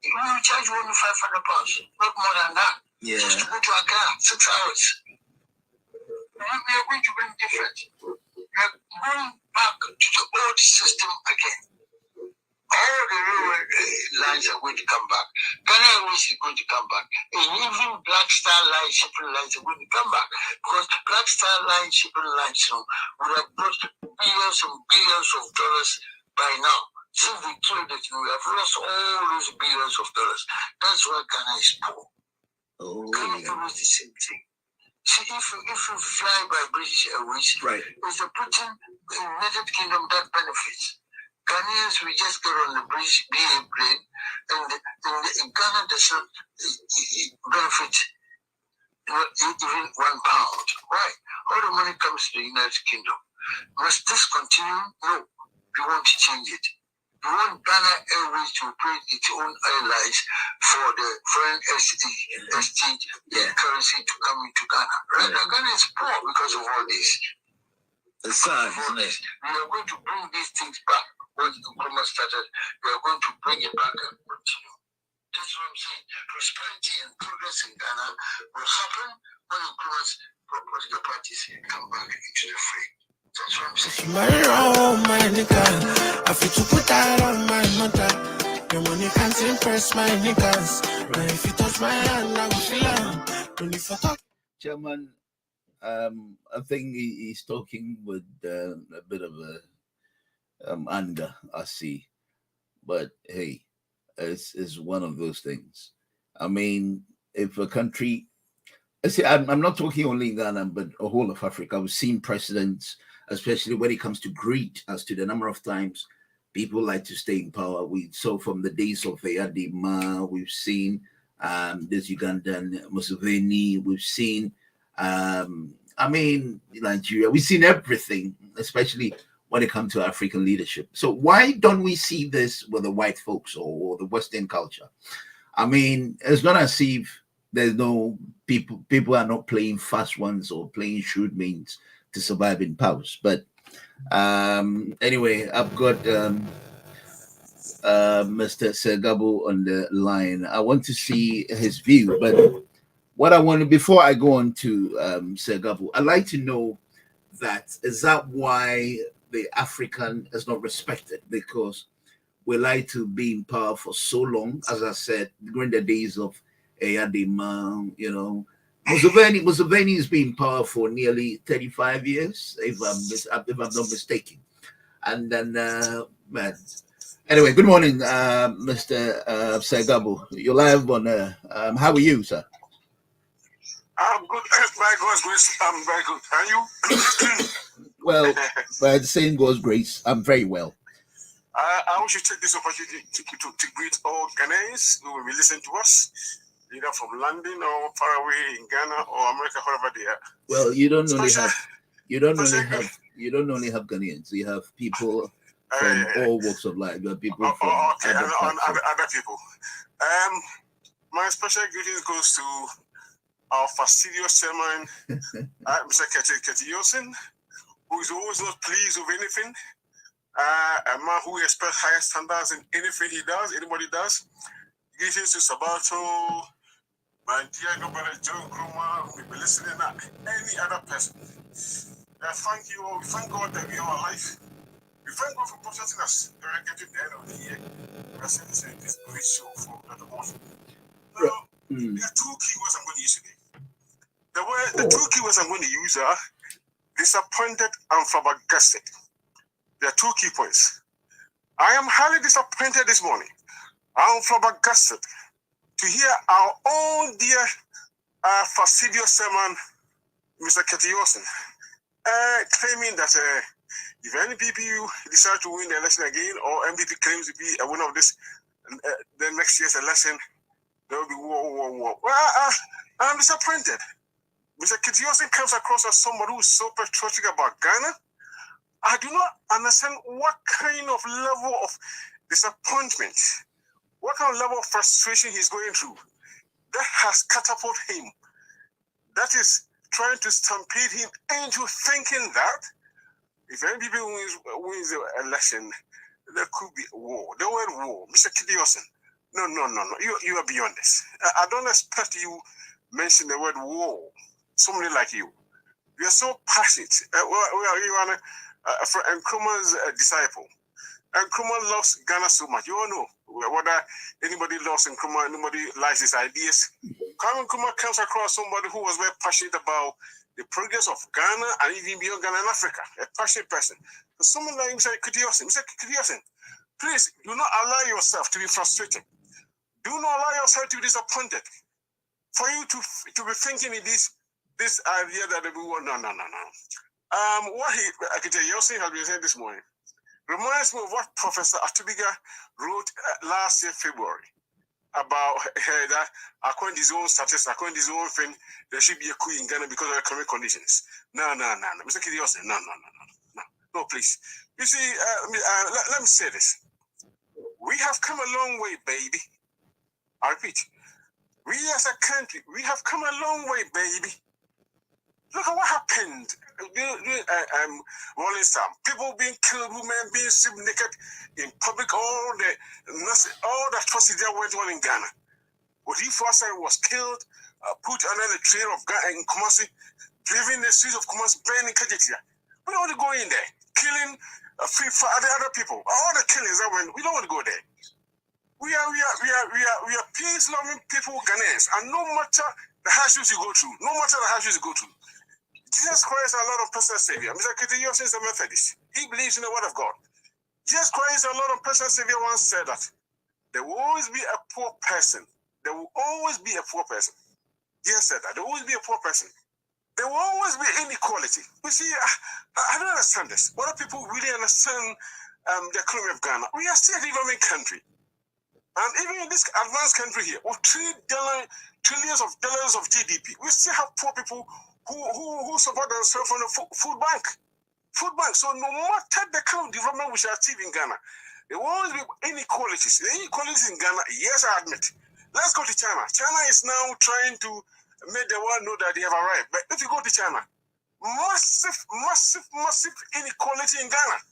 we will charge only £500, not more than that.
Yeah.
Just to go to Accra, 6 hours. are going to bring different. We are going back to the old system again. All the railway lines are going to come back. Ghana Airways is going to come back. And even Black Star Line shipping lines are going to come back. Because Black Star Line shipping lines would have brought billions and billions of dollars by now. Since they killed it, we have lost all those billions of dollars. That's why Ghana is poor. Ghana Airways is the same thing. See, if you fly by British Airways, it's the Britain, the United Kingdom that benefits. Ghanaians, we just get on the British BA plane, and Ghana does not benefit even £1. Why? All the money comes to the United Kingdom. Must this continue? No. We want to change it. We want Ghana Airways to operate its own airlines for the foreign exchange currency to come into Ghana. Right? Now, Ghana is poor because of all this. It's sad, isn't it? We are going to bring these things back. When Nkrumah started, we are going to bring it back and continue. That's what I'm saying. Prosperity and progress in Ghana will happen when Nkrumah's political parties come back into the fray. That's what I'm saying.
My nigga, I feel to put that on my mother. Your money can't impress my niggas. But if you touch my hand, I will feel don't need for talk.
Chairman, I think he's talking with a bit of anger, I see. But hey, it's one of those things. I mean, if a country, I see, I'm not talking only in Ghana, but a whole of Africa. We've seen presidents, especially when it comes to greed, as to the number of times people like to stay in power. We saw from the days of Eyadema, we've seen this Ugandan Museveni, we've seen, Nigeria, we've seen everything, especially when it comes to African leadership. So why don't we see this with the white folks or the Western culture? I mean, it's not as if there's no people are not playing fast ones or playing shrewd means to survive in powers. But anyway, I've got Mr. Segabo on the line. I want to see his view, but what I want to, before I go on to Segabo, I'd like to know is that why the African is not respected? Because we like to be in power for so long, as I said, during the days of Eyadema, Museveni has been in power for nearly 35 years, if I'm not mistaken. And then, anyway, good morning, Mr. Segabo. You're live on how are you, sir?
I'm good. By God's grace, I'm very good. Are you?
Well, by the same God's grace, I'm very well.
I wish you take this opportunity to greet all Ghanaians who will be listening to us, either from London or far away in Ghana or America, wherever they are.
Well, you don't only have Ghanaians. You have people from all walks of life. You have people from
other people. My special greetings goes to our fastidious chairman, Mr. Ketiosin, who is always not pleased with anything. A man who expects higher standards in anything anybody does. Greetings to Sabato, my dear Governor John Nkrumah, who will be listening, and any other person. Thank you all. We thank God that we are alive. We thank God for protecting us. We are getting the end of the year. We are saying this great show for the motion. Now, there are two key words I'm going to use today. The two key words I'm going to use are disappointed and flabbergasted. There are two key points. I am highly disappointed this morning. I am flabbergasted to hear our own dear fastidious chairman, Mr. Ketiosin, claiming that if NPP decide to win the election again, or MPP claims to be a winner of this, the next year's election, there will be war. Well, I'm disappointed. Mr. Ketiosin comes across as somebody who is so patriotic about Ghana. I do not understand what kind of level of disappointment, what kind of level of frustration he's going through that has catapulted him, that is trying to stampede him into thinking that if NPP wins the election, there could be a war. The word war, Mr. Ketiosin, no. You are beyond this. I don't expect you mention the word war. Somebody like you. We are so passionate. We are Nkrumah's disciple. Nkrumah loves Ghana so much. You all know whether anybody loves Nkrumah, anybody likes his ideas. Nkrumah comes across somebody who was very passionate about the progress of Ghana and even beyond Ghana and Africa. A passionate person. So someone like him said, please do not allow yourself to be frustrated. Do not allow yourself to be disappointed. For you to be thinking in this idea that everyone, no. What Akifufu has been saying this morning reminds me of what Professor Atubiga wrote last year, February, about that according to his own statistics, according to his own thing, there should be a coup in Ghana because of economic conditions. No. Mr. Akifufu, no, please. You see, let me say this. We have come a long way, baby. I repeat, we as a country, we have come a long way, baby. Look at what happened Rolling Stone. People being killed, women being stripped naked in public, all the atrocities that went on in Ghana. Odifuasa was killed, put under the trail of Ghana in Kumasi, driven the streets of Kumasi, burning Kajetia. We don't want to go in there, killing other people. All the killings that went, we don't want to go there. We are peace-loving people, Ghanaians, and no matter the hardships you go through, Jesus Christ, our Lord and personal Savior. Mr. Akifufu is a Methodist. He believes in the Word of God. Jesus Christ, our Lord and personal Savior, once said that there will always be a poor person. There will always be a poor person. Jesus said that there will always be a poor person. There will always be inequality. You see, I don't understand this. What do people really understand the economy of Ghana? We are still a developing country. And even in this advanced country here, with trillions of dollars of GDP, we still have poor people who support themselves from the food bank. So no matter the kind of development we shall achieve in Ghana, there will always be inequalities. The inequalities in Ghana, yes, I admit. Let's go to China. China is now trying to make the world know that they have arrived. But if you go to China, massive inequality in Ghana.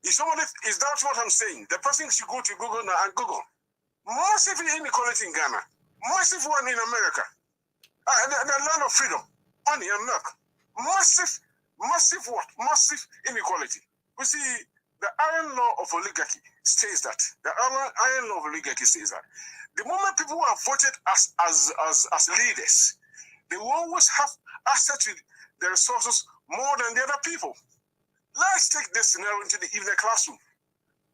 If somebody is doubting what I'm saying, the person should go to Google now and Google. Massive inequality in Ghana. Massive one in America. The land of freedom. Honey and milk. Massive inequality. We see, the iron law of oligarchy says that. The moment people are voted as leaders, they will always have access to the resources more than the other people. Let's take this scenario into the evening classroom.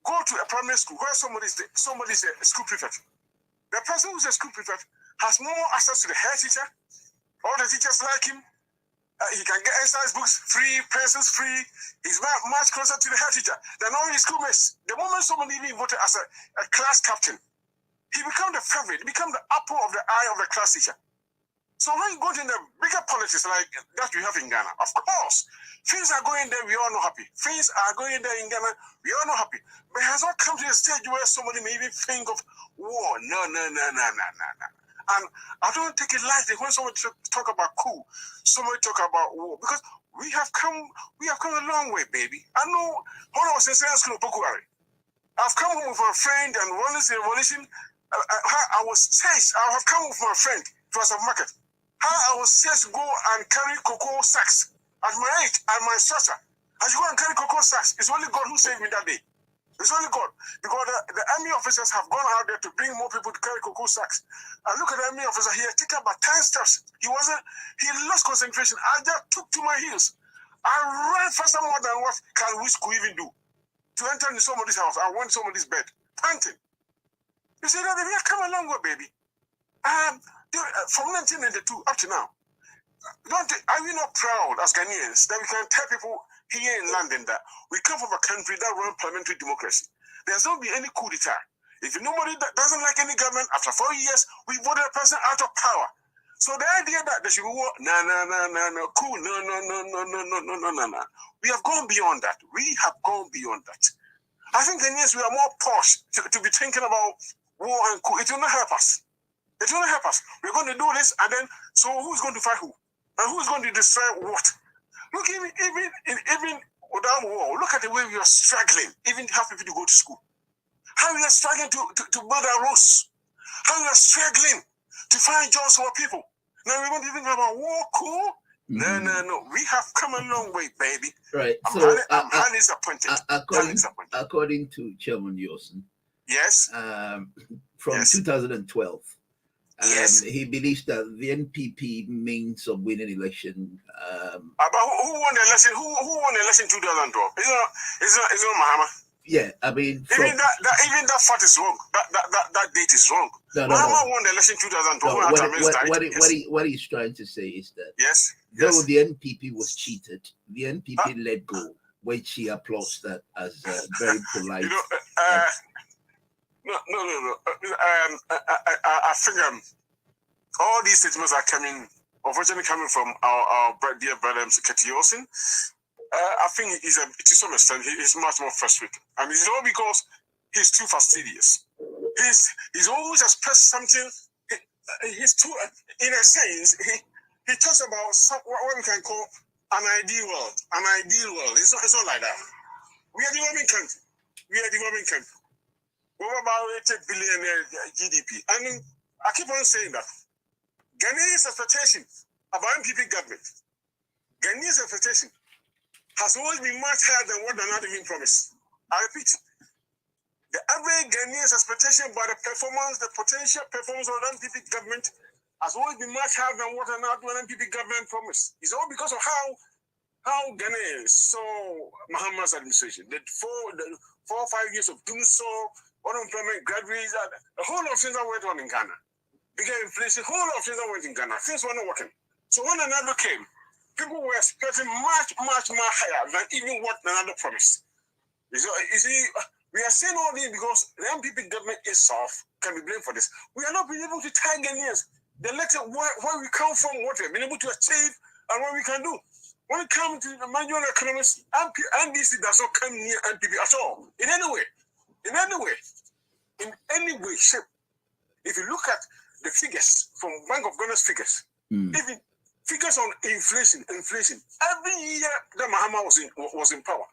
Go to a primary school where somebody's a school prefect. The person who's a school prefect has more access to the head teacher. All the teachers like him. He can get exercise books free, pencils free. He's much closer to the head teacher than all his schoolmates. The moment somebody even voted as a class captain, he become the favorite, become the apple of the eye of the class teacher. So when you go to the bigger politics like that we have in Ghana, of course, things are going there, we all not happy. Things are going there in Ghana, we all not happy. But it has not come to a stage where somebody may even think of war. No. And I don't take it lightly when somebody talk about coup, somebody talk about war, because we have come a long way, baby. I know when I was in science school, I've come home with a friend and running the revolution. I have come with my friend to a supermarket. How I was chased to go and carry cocoa sacks at my age and my structure. As you go and carry cocoa sacks, it's only God who saved me that day. It's only God. Because the army officers have gone out there to bring more people to carry cocoa sacks. And look at the army officer, he had taken about 10 steps. He lost concentration. I just took to my heels. I ran faster more than what Carl Wish could even do. To enter into somebody's house, I went to somebody's bed, panting. You see that we have come a long way, baby. From 1992 up to now, are we not proud as Ghanaians that we can tell people here in London that we come from a country that runs parliamentary democracy? There's not be any coup d'etat. If nobody that doesn't like any government, after 4 years, we voted a person out of power. So the idea that there should be war, no, coup, no. We have gone beyond that. I think Ghanaians, we are more posh to be thinking about war and coup. It will not help us. We're going to do this, and then, so who's going to fight who? And who's going to destroy what? Look, even without war, look at the way we are struggling, even to have people to go to school. How we are struggling to build our roads. How we are struggling to find jobs for people. Now we're going to think about war, coup. No. We have come a long way, baby.
Right.
I'm highly disappointed.
According to Chairman Yosin,
yes,
from 2012,
yes,
he believes that the NPP means of winning election.
But who won the election? Who won the election 2012? It's not Mahama.
Yeah, I mean,
even that fact is wrong. That date is wrong. Mahama won the election 2012.
What he's trying to say is that
though
the NPP was cheated, the NPP let go, which he applauds that as very polite.
No. I think all these statements are unfortunately coming from our dear brother Keti Yosin. I think to some extent he's much more frustrated, and it's all because he's too fastidious. He's always expressed something. He's too, in a sense, he talks about what we can call an ideal world. An ideal world. It's not like that. We are a developing country. We're about 80 billion GDP, and I keep on saying that Ghanaians' expectation about NPP government, Ghanaians' expectation has always been much higher than what they're not even promised. I repeat, the average Ghanaians' expectation by the potential performance of the NPP government has always been much higher than what the NPP government promised. It's all because of how Ghanaians saw Mahama's administration. The 4 or 5 years of doom so, unemployment, graduates, a whole lot of things that went on in Ghana. Bigger inflation, a whole lot of things that went in Ghana. Things were not working. So when another came, people were expecting much higher than even what Nana promised. You see, we are saying all this because the MPP government itself can be blamed for this. We are not being able to tell Ghanaians the letter where we come from, what we've been able to achieve, and what we can do. When it comes to the manual economics, NDC does not come near NPP at all. In any way, shape. If you look at the figures from Bank of Ghana's figures, even figures on inflation. Every year that Mahama was in power,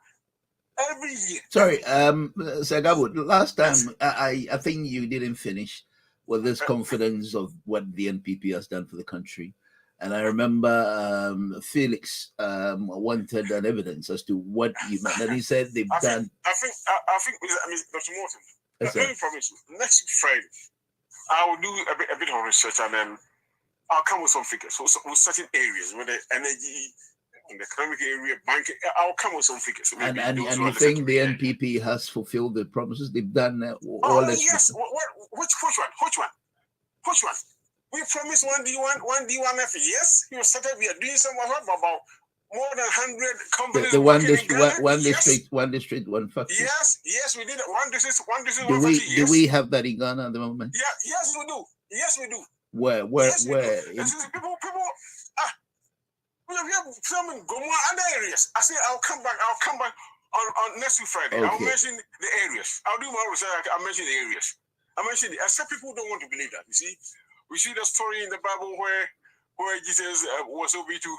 every year.
Sorry, Sagabo, last time I think you didn't finish with this confidence of what the NPP has done for the country. And I remember Felix wanted an evidence as to what you meant. And he said they've done.
I think, Dr. Morton, let me promise you, next Friday, I will do a bit of research and then I'll come with some figures. With certain areas, where the energy, in the economic area, banking, I'll come with some figures. So
and you think the NPP has fulfilled the promises they've done?
Yes. Which one? We promised one D1F. Yes, we started. We are doing some about more than 100 companies.
The one district, one factory.
Yes, we did it. One district, one
factory. Do we have that in Ghana at the moment?
Yes, we do.
Where?
People. We have some in Goma and other areas. I say I'll come back on next week Friday. Okay. I'll mention the areas. I'll do my research. I'll mention the areas. Some people don't want to believe that. You see, we see the story in the Bible where Jesus was able to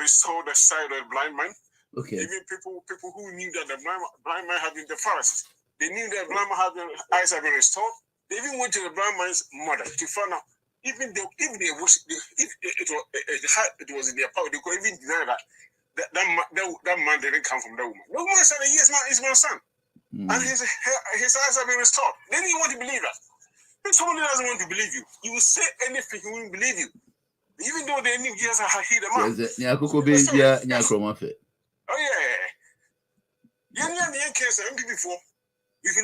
restore the sight of the blind man.
Okay.
Even people who knew that the blind man had been the first. They knew that blind man eyes had been restored. They even went to the blind man's mother to find out. If it was in their power, they could even deny that man didn't come from that woman. The woman said, "Yes, man, it's my son," and his eyes have been restored. Then you want to believe that. If somebody doesn't want to believe you, you will say anything, he won't believe you. Even though they knew Jesus had healed the man. Oh yeah. If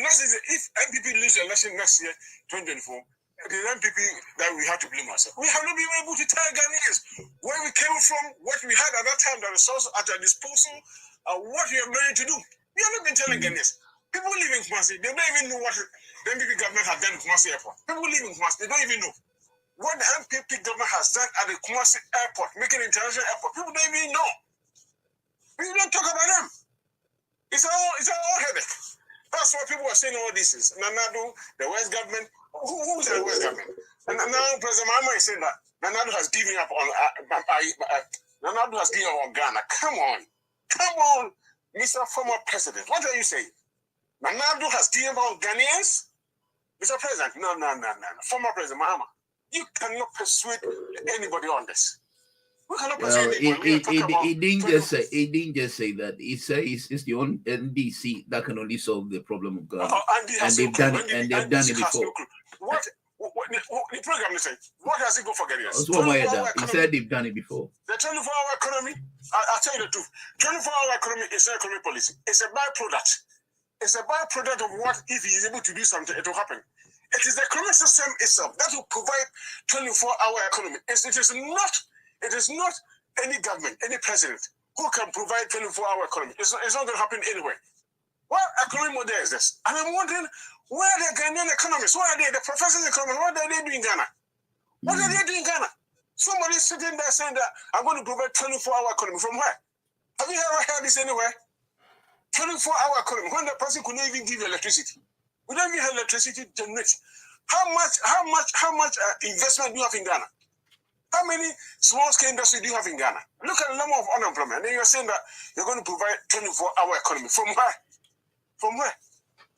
NPP lose the election next year, 2024, the NPP that we have to blame ourselves. We have not been able to tell Ghanaians where we came from, what we had at that time, the resources at our disposal, what we are going to do. We have not been telling Ghanaians. People live in Kumasi, they don't even know what the NPP government has done in Kumasi Airport. People live in Kumasi, they don't even know what the NPP government has done at the Kumasi Airport, making an international airport. People don't even know. People don't talk about them. It's all headache. That's why people are saying all this is Nanado, the West government. Who's the West government? And now President Mahama is saying that Nanado has given up on Ghana. Come on, Mr. Former President. What are you saying? Nanado has given up on Ghanaians? Mr. President, no. Former President Mahama, you cannot persuade anybody on this. We cannot
Well,
persuade anyone. We are talking about
it didn't just say that. It says it's the only NDC that can only solve the problem of Ghana, and they've done it. And they've done it before.
What the program is saying? What has it go for Ghanaians?
That's what he said they've done it before.
The 24-hour economy. I'll tell you the truth. 24-hour economy is an economic policy. It's a byproduct. It's a byproduct of what if he is able to do something, it will happen. It is the economic system itself that will provide 24-hour economy. It is not any government, any president who can provide 24-hour economy. It's not going to happen anywhere. What economic model is this? And I'm wondering, where are the Ghanaian economists? Where are they? The professional economists, what are they doing in Ghana? What are they doing in Ghana? Somebody sitting there saying that I'm going to provide 24-hour economy. From where? Have you ever heard this anywhere? 24-hour economy, when the person could not even give you electricity. We don't even have electricity to generate. How much investment do you have in Ghana? How many small-scale industry do you have in Ghana? Look at the number of unemployment. And then you're saying that you're going to provide 24-hour economy. From where? From where?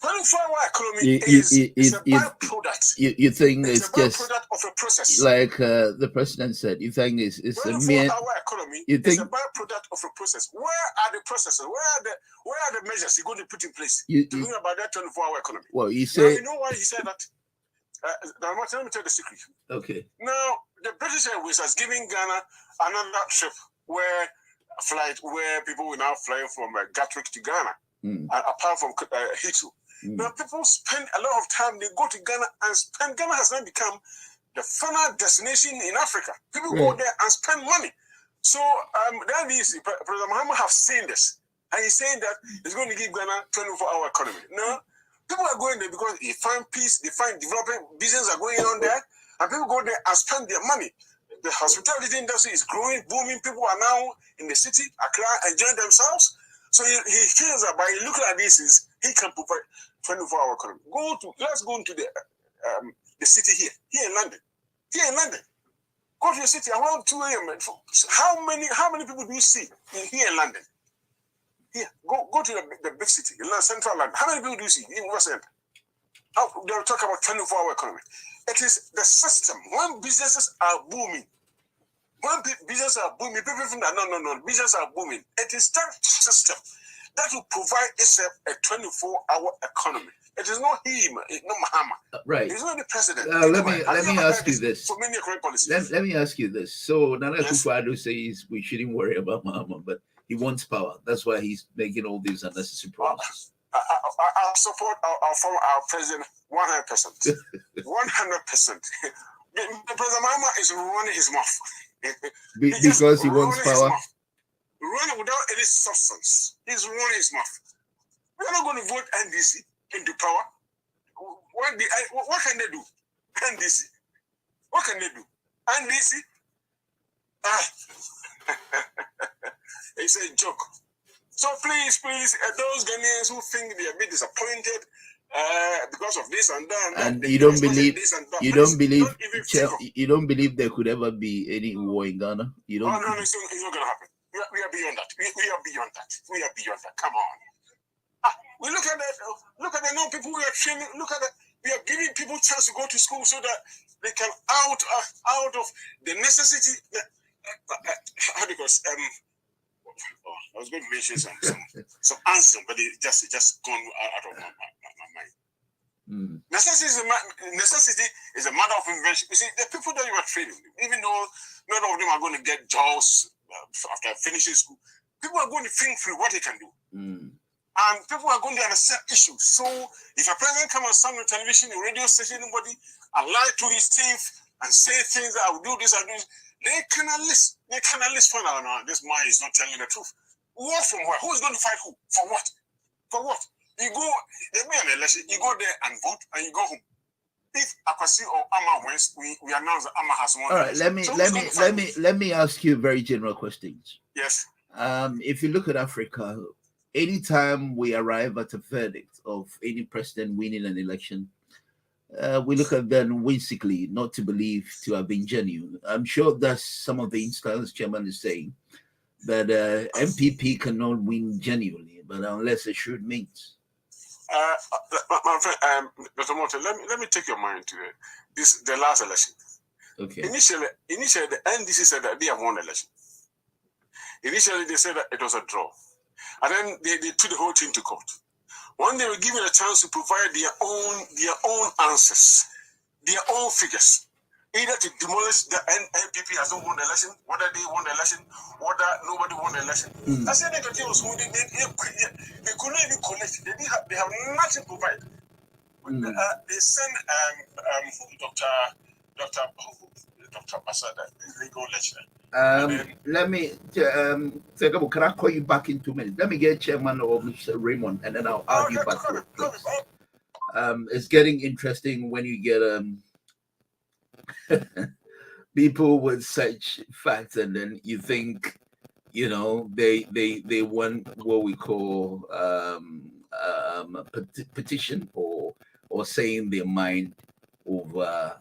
24-hour economy is a byproduct.
You think it's
a byproduct of a process.
Like the president said, you think it's a mere...
24-hour economy is a byproduct of a process. Where are the processes? Where are the measures you're going to put in place to bring about that 24-hour economy?
Well, you say...
You know why he said that? Now, let me tell you the secret.
Okay.
Now, the British Airways has given Ghana another trip where people will now fly from Gatwick to Ghana, apart from Heathrow. Now, people spend a lot of time, they go to Ghana and spend. Ghana has now become the final destination in Africa. People go there and spend money. So, that is, President Mahama have seen this. And he's saying that he's going to give Ghana 24-hour economy. Now, people are going there because they find peace, they find developing, business are going on there, and people go there and spend their money. The hospitality industry is growing, booming. People are now in the city, Accra, enjoying themselves. So he feels that by looking at this, he can provide 24-hour economy. Let's go into the city here in London. Here in London. Go to the city around 2 a.m. How many people do you see here in London? Here, go to the big city, in central London. How many people do you see in West End? They'll talk about 24-hour economy. It is the system. When businesses are booming, people think that no, businesses are booming. It is that system that will provide itself a 24-hour economy. It is not him, it's not Mahama.
Right.
It's not the president.
Let me ask you this.
For many economic policies.
Let me ask you this. So Nana Akufu Addo says we shouldn't worry about Mahama, but he wants power. That's why he's making all these unnecessary promises.
I support our president 100%. 100%. President Mahama is running his mouth.
Because he wants power.
Running without any substance. He's running his mouth. We're not going to vote NDC into power. What can they do? NDC. What can they do? NDC? It's a joke. So please, those Ghanaians who think they are a bit disappointed because of this and that,
and you don't believe there could ever be any war in Ghana. You don't.
No, it's not going to happen. We are beyond that. We are beyond that. Come on. We look at that. Look at the young people we are training. Look at that. We are giving people chance to go to school so that they can out of the necessity. How do you call it? I was going to mention some answer, but it just gone out of my mind. Necessity is a matter of invention. You see, the people that you are training, even though none of them are going to get jobs after finishing school, people are going to think through what they can do. And people are going to understand issues. So if a president comes and stand on television, a radio station, anybody, and lie to his teeth and say things that I will do this, I do this, they cannot list. They cannot list for now. No, this man is not telling the truth. What from where? Who is going to fight who? For what? For what? You go, there'll be an election, you go there and vote, and you go home. If Akwasi or Ama wins, we announce that Ama has won. All
right, let me ask you very general questions.
Yes.
If you look at Africa, anytime we arrive at a verdict of any president winning an election, we look at them whimsically, not to believe to have been genuine. I'm sure that's some of the instance chairman is saying, that MPP cannot win genuinely, but unless a shrewd means.
My friend, Dr. Morton, let me take your mind to the last election.
Okay.
Initially, the NDC said that they have won the election. Initially, they said that it was a draw. And then they took the whole thing to court. When they were given a chance to provide their own answers, their own figures, either to demolish the NPP has not won the election, whether they won the election, whether nobody won the election. I said that the was they couldn't even collect. They have nothing to provide. They sent Dr. Basada, legal lecturer.
Let me can I call you back in 2 minutes? Let me get Chairman or Mr. Raymond, and then I'll argue back to it, please. It's getting interesting when you get people with such facts, and then you think, they want what we call petition or saying their mind over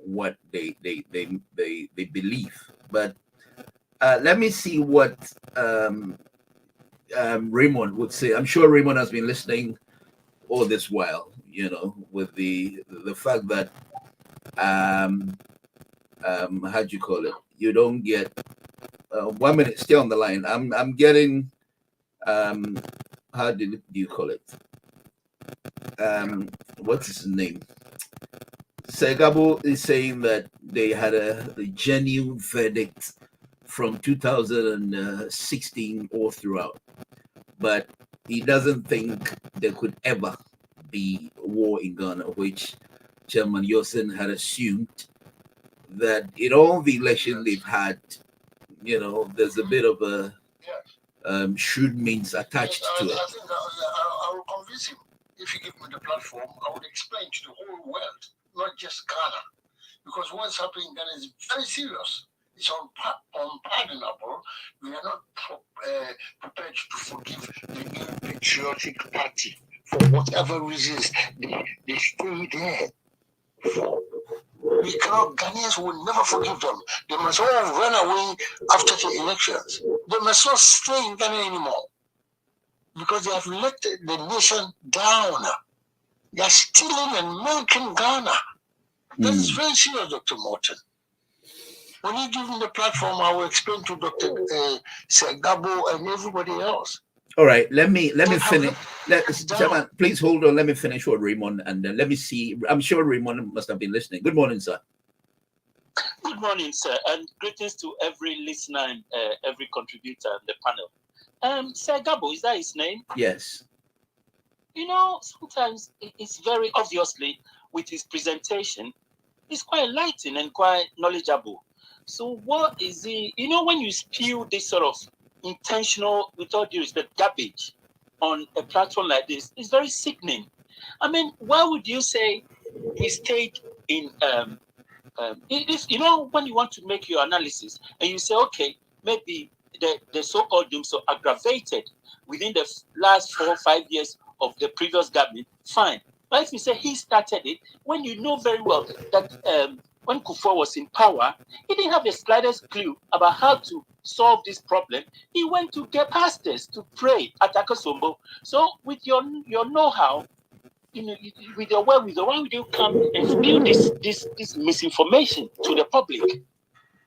what they believe. But let me see what Raymond would say. I'm sure Raymond has been listening all this while, with the fact that how do you call it? You don't get 1 minute. Stay on the line. I'm getting how do you call it? What's his name? Segabo is saying that they had a genuine verdict from 2016 all throughout, but he doesn't think there could ever be war in Ghana, which Chairman Yosin had assumed that in all the elections they've had, there's a bit of a shrewd means attached to it.
I think I will convince him. If you give me the platform, I would explain to the whole world, not just Ghana, because what's happening in Ghana is very serious. It's unpardonable. We are not prepared to forgive the new patriotic party for whatever reasons they stay there for. We cannot, Ghanaians will never forgive them. They must all run away after the elections. They must not stay in Ghana anymore because they have let the nation down. They are stealing and milking Ghana. That is very serious, Dr. Morton. When you give me the platform, I will explain to Dr. Segabo and everybody else.
All right, let me finish. Chairman, please hold on. Let me finish with Raymond, and then let me see. I'm sure Raymond must have been listening. Good morning, sir.
Good morning, sir, and greetings to every listener and every contributor on the panel. Sir Gabo, is that his name?
Yes.
Sometimes it's very obviously with his presentation, it's quite enlightening and quite knowledgeable. So what is he? When you spew this sort of intentional, with all due respect, garbage on a platform like this, it's very sickening. I mean, why would you say he stayed in? If when you want to make your analysis and you say, okay, maybe the so-called doom so aggravated within the last 4 or 5 years of the previous government, fine. But if you say he started it, when you know very well that when Kufuor was in power, he didn't have the slightest clue about how to solve this problem. He went to get pastors to pray at Akosombo. So with your know-how, with your wherewithal, why would you come and spew this misinformation to the public?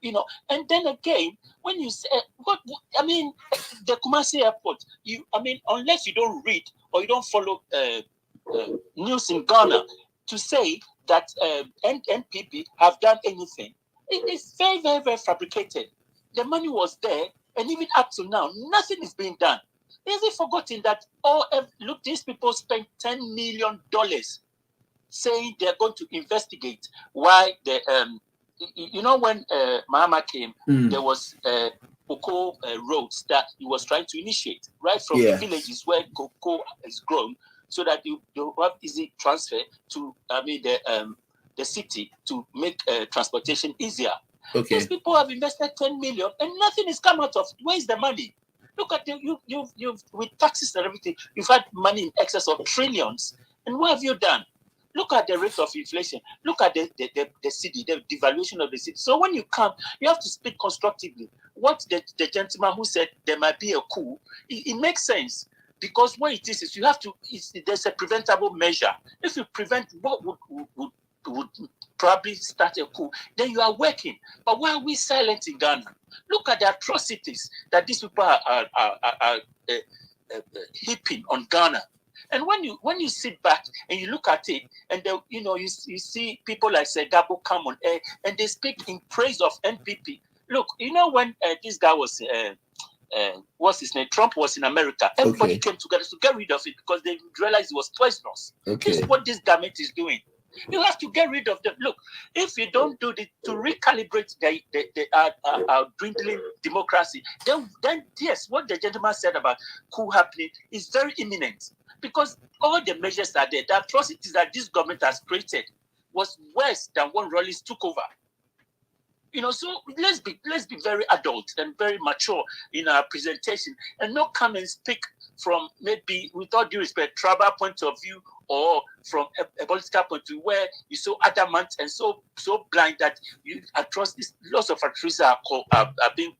And then again, when you say the Kumasi airport, unless you don't read or you don't follow news in Ghana to say that NPP have done anything, it is very, very, very fabricated. The money was there, and even up to now, nothing is being done. Is it forgotten that these people spent $10 million saying they're going to investigate why the when Mahama came, there was cocoa roads that he was trying to initiate right from the villages where cocoa is grown, so that you have easy transfer to the city to make transportation easier.
Okay.
These people have invested 10 million and nothing has come out of it. Where is the money? Look at you've with taxes and everything, you've had money in excess of trillions. And what have you done? Look at the rate of inflation. Look at the city, the devaluation of the city. So when you come, you have to speak constructively. What the gentleman who said there might be a coup, it makes sense. Because what it is you have to, there's a preventable measure. If you prevent what would probably start a coup, then you are working. But why are we silent in Ghana? Look at the atrocities that these people are heaping on Ghana. And when you sit back and you look at it, and you see people like Segabo come on air and they speak in praise of NPP. Look, when this guy was what's his name? Trump was in America. Everybody came together to get rid of it because they realized it was poisonous. This is what this government is doing. You have to get rid of them. Look, if you don't do it to recalibrate our dwindling democracy, then yes, what the gentleman said about coup happening is very imminent, because all the measures are there. The atrocities that this government has created was worse than when Rawlings took over. So let's be very adult and very mature in our presentation, and not come and speak from, maybe, with all due respect, tribal point of view, or from a political point of view, where you're so adamant and so blind that you trust this. Lots of atrocities are being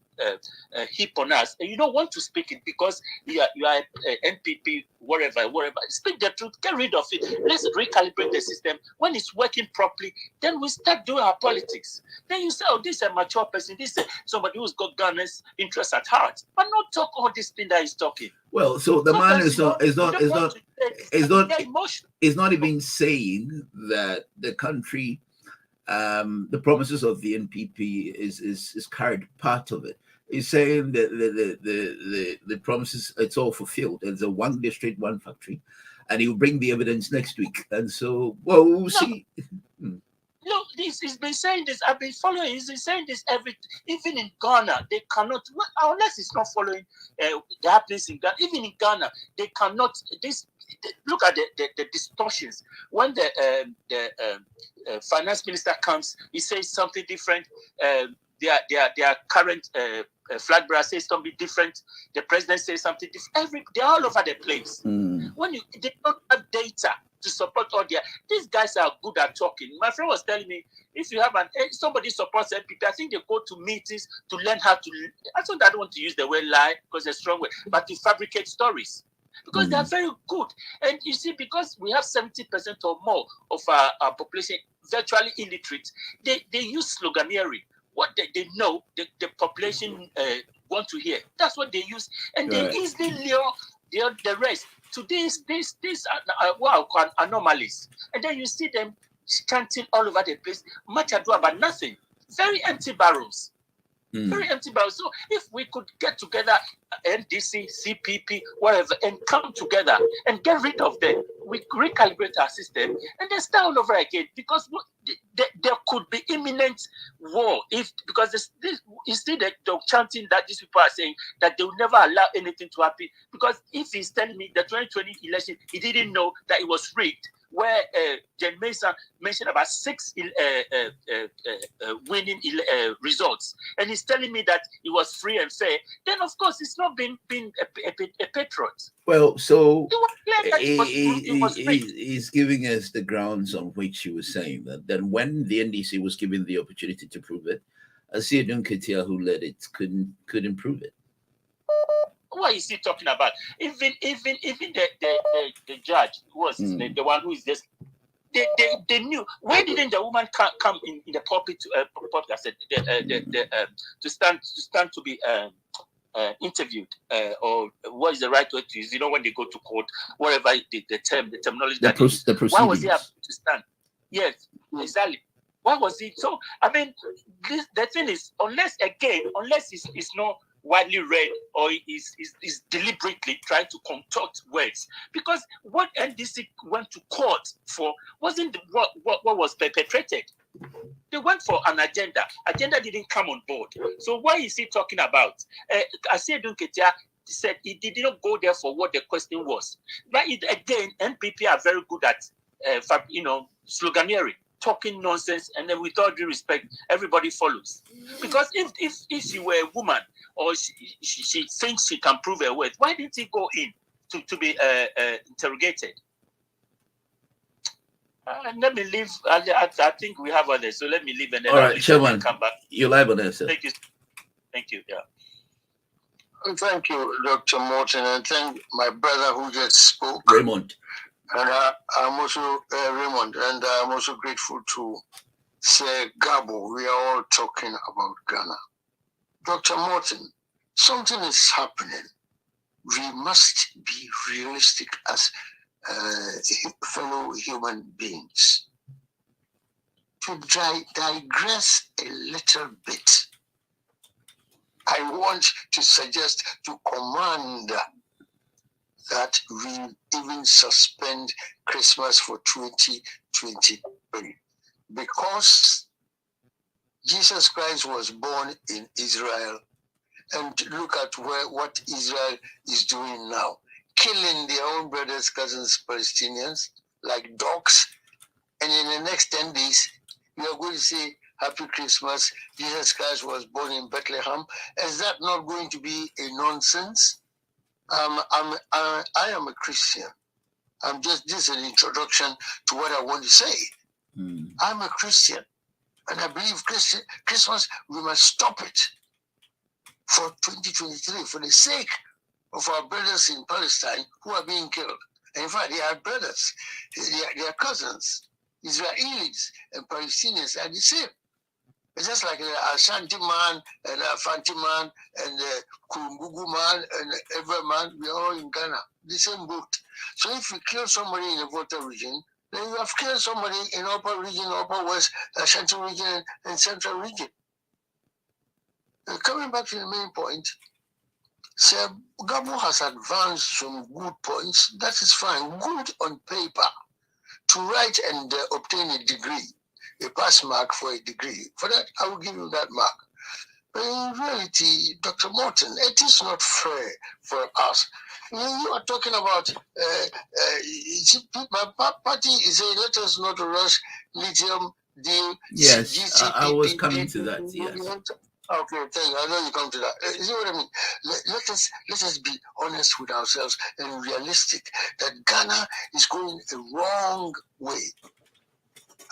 heaped on us, and you don't want to speak it because you are NPP, whatever. Speak the truth, get rid of it. Let's recalibrate the system. When it's working properly, then we start doing our politics. Then you say, oh, this is a mature person, this is somebody who's got Ghana's interests at heart, but not talk all this thing that he's talking.
Well, so the man is not even saying that the country, the promises of the NPP is carried part of it. He's saying that the promises, it's all fulfilled. There's a one district, one factory, and he'll bring the evidence next week. And so, well, we'll see.
Look, he's been saying this. I've been following. He's been saying this even in Ghana, they cannot, unless it's not following the happenings in Ghana. Even in Ghana, they cannot. Look at the distortions. When the finance minister comes, he says something different. Their current flag bearer says something different. The president says something different. They're all over the place. When they don't have data to support all these guys are good at talking. My friend was telling me, if you have somebody supports NPP, I think they go to meetings to learn how to. I don't want to use the word lie because it's a strong word, but to fabricate stories. Because they are very good. And you see, because we have 70% or more of our population virtually illiterate, they use sloganeering. What they know, the population want to hear. That's what they use. And they easily lure the rest to these what I call anomalies. And then you see them chanting all over the place, much ado about nothing. Very empty barrels. Very empty barrels. So if we could get together, NDC, CPP, whatever, and come together and get rid of them, we recalibrate our system and then start all over again. Because there could be imminent war because you see the chanting that these people are saying that they will never allow anything to happen. Because if he's telling me the 2020 election, he didn't know that it was rigged, where Jen Mason mentioned about 6 winning results, and he's telling me that it was free and fair, then of course it's not been a patriot.
Well, so he's giving us the grounds on which he was saying that. Then when the NDC was given the opportunity to prove it, Asiedun Ketia, who led it, couldn't prove it.
What is he talking about? Even the judge, who was his name, the one who is just, they knew. Why didn't the woman come in the pulpit I said to stand to be interviewed, or what is the right word to use? When they go to court, whatever the terminology. Why was he able to stand? Yes, exactly. Why was he? So I mean, the thing is, unless it's not widely read or is deliberately trying to contort words, because what NDC went to court for wasn't what was perpetrated. They went for an agenda. Agenda didn't come on board. So why is he talking about? Asiedun Ketia said he did not go there for what the question was. But again, NPP are very good at sloganeering, talking nonsense, and then with all due respect, everybody follows. Because if she were a woman, or she thinks she can prove her worth, why didn't he go in to be interrogated? Let me leave. I think we have others, so let me leave and then
all right, Chairman,
come back.
You're live on air, sir.
Thank you. Yeah.
Thank you, Dr. Morton, and thank my brother who just spoke,
Raymond.
And I'm also Raymond, and I'm also grateful to Sir Gabo. We are all talking about Ghana. Dr. Morton, something is happening. We must be realistic as fellow human beings. To digress a little bit, I want to suggest to command that we even suspend Christmas for 2023 because Jesus Christ was born in Israel, and look at what Israel is doing now, killing their own brothers, cousins, Palestinians like dogs, and in the next 10 days, we are going to say Happy Christmas, Jesus Christ was born in Bethlehem. Is that not going to be a nonsense? I am a Christian. This is an introduction to what I want to say. I'm a Christian, and I believe Christmas, we must stop it for 2023 for the sake of our brothers in Palestine who are being killed. And in fact, they are brothers, they are cousins. Israelis and Palestinians are the same. It's just like Ashanti man and Fanti man and Kurungugu man and Ever man, we are all in Ghana, the same boat. So if you kill somebody in the Volta region, then you have killed somebody in Upper region, Upper West, Ashanti region, and Central region. Coming back to the main point, Sir Gabo has advanced some good points. That is fine, good on paper. To write and obtain a degree, a pass mark for a degree. For that, I will give you that mark. But in reality, Dr. Morton, it is not fair for us. You are talking about, my party is saying, let us not rush lithium deal.
Yes,
GCPP,
I was coming to that, yes.
Okay, thank you. I know you come to that. You see what I mean? Let us be honest with ourselves and realistic that Ghana is going a wrong way.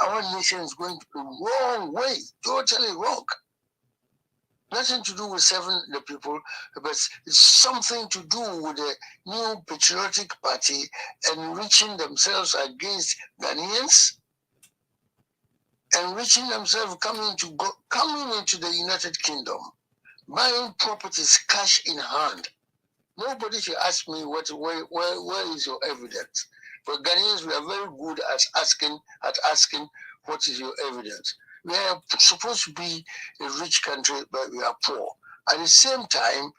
Our nation is going the wrong way, totally wrong. Nothing to do with serving the people, but it's something to do with the new patriotic party enriching themselves against Ghanaians, enriching themselves coming into the United Kingdom, buying properties cash in hand. Nobody should ask me where is your evidence. For Ghanaians, we are very good at asking what is your evidence. We are supposed to be a rich country, but we are poor. At the same time,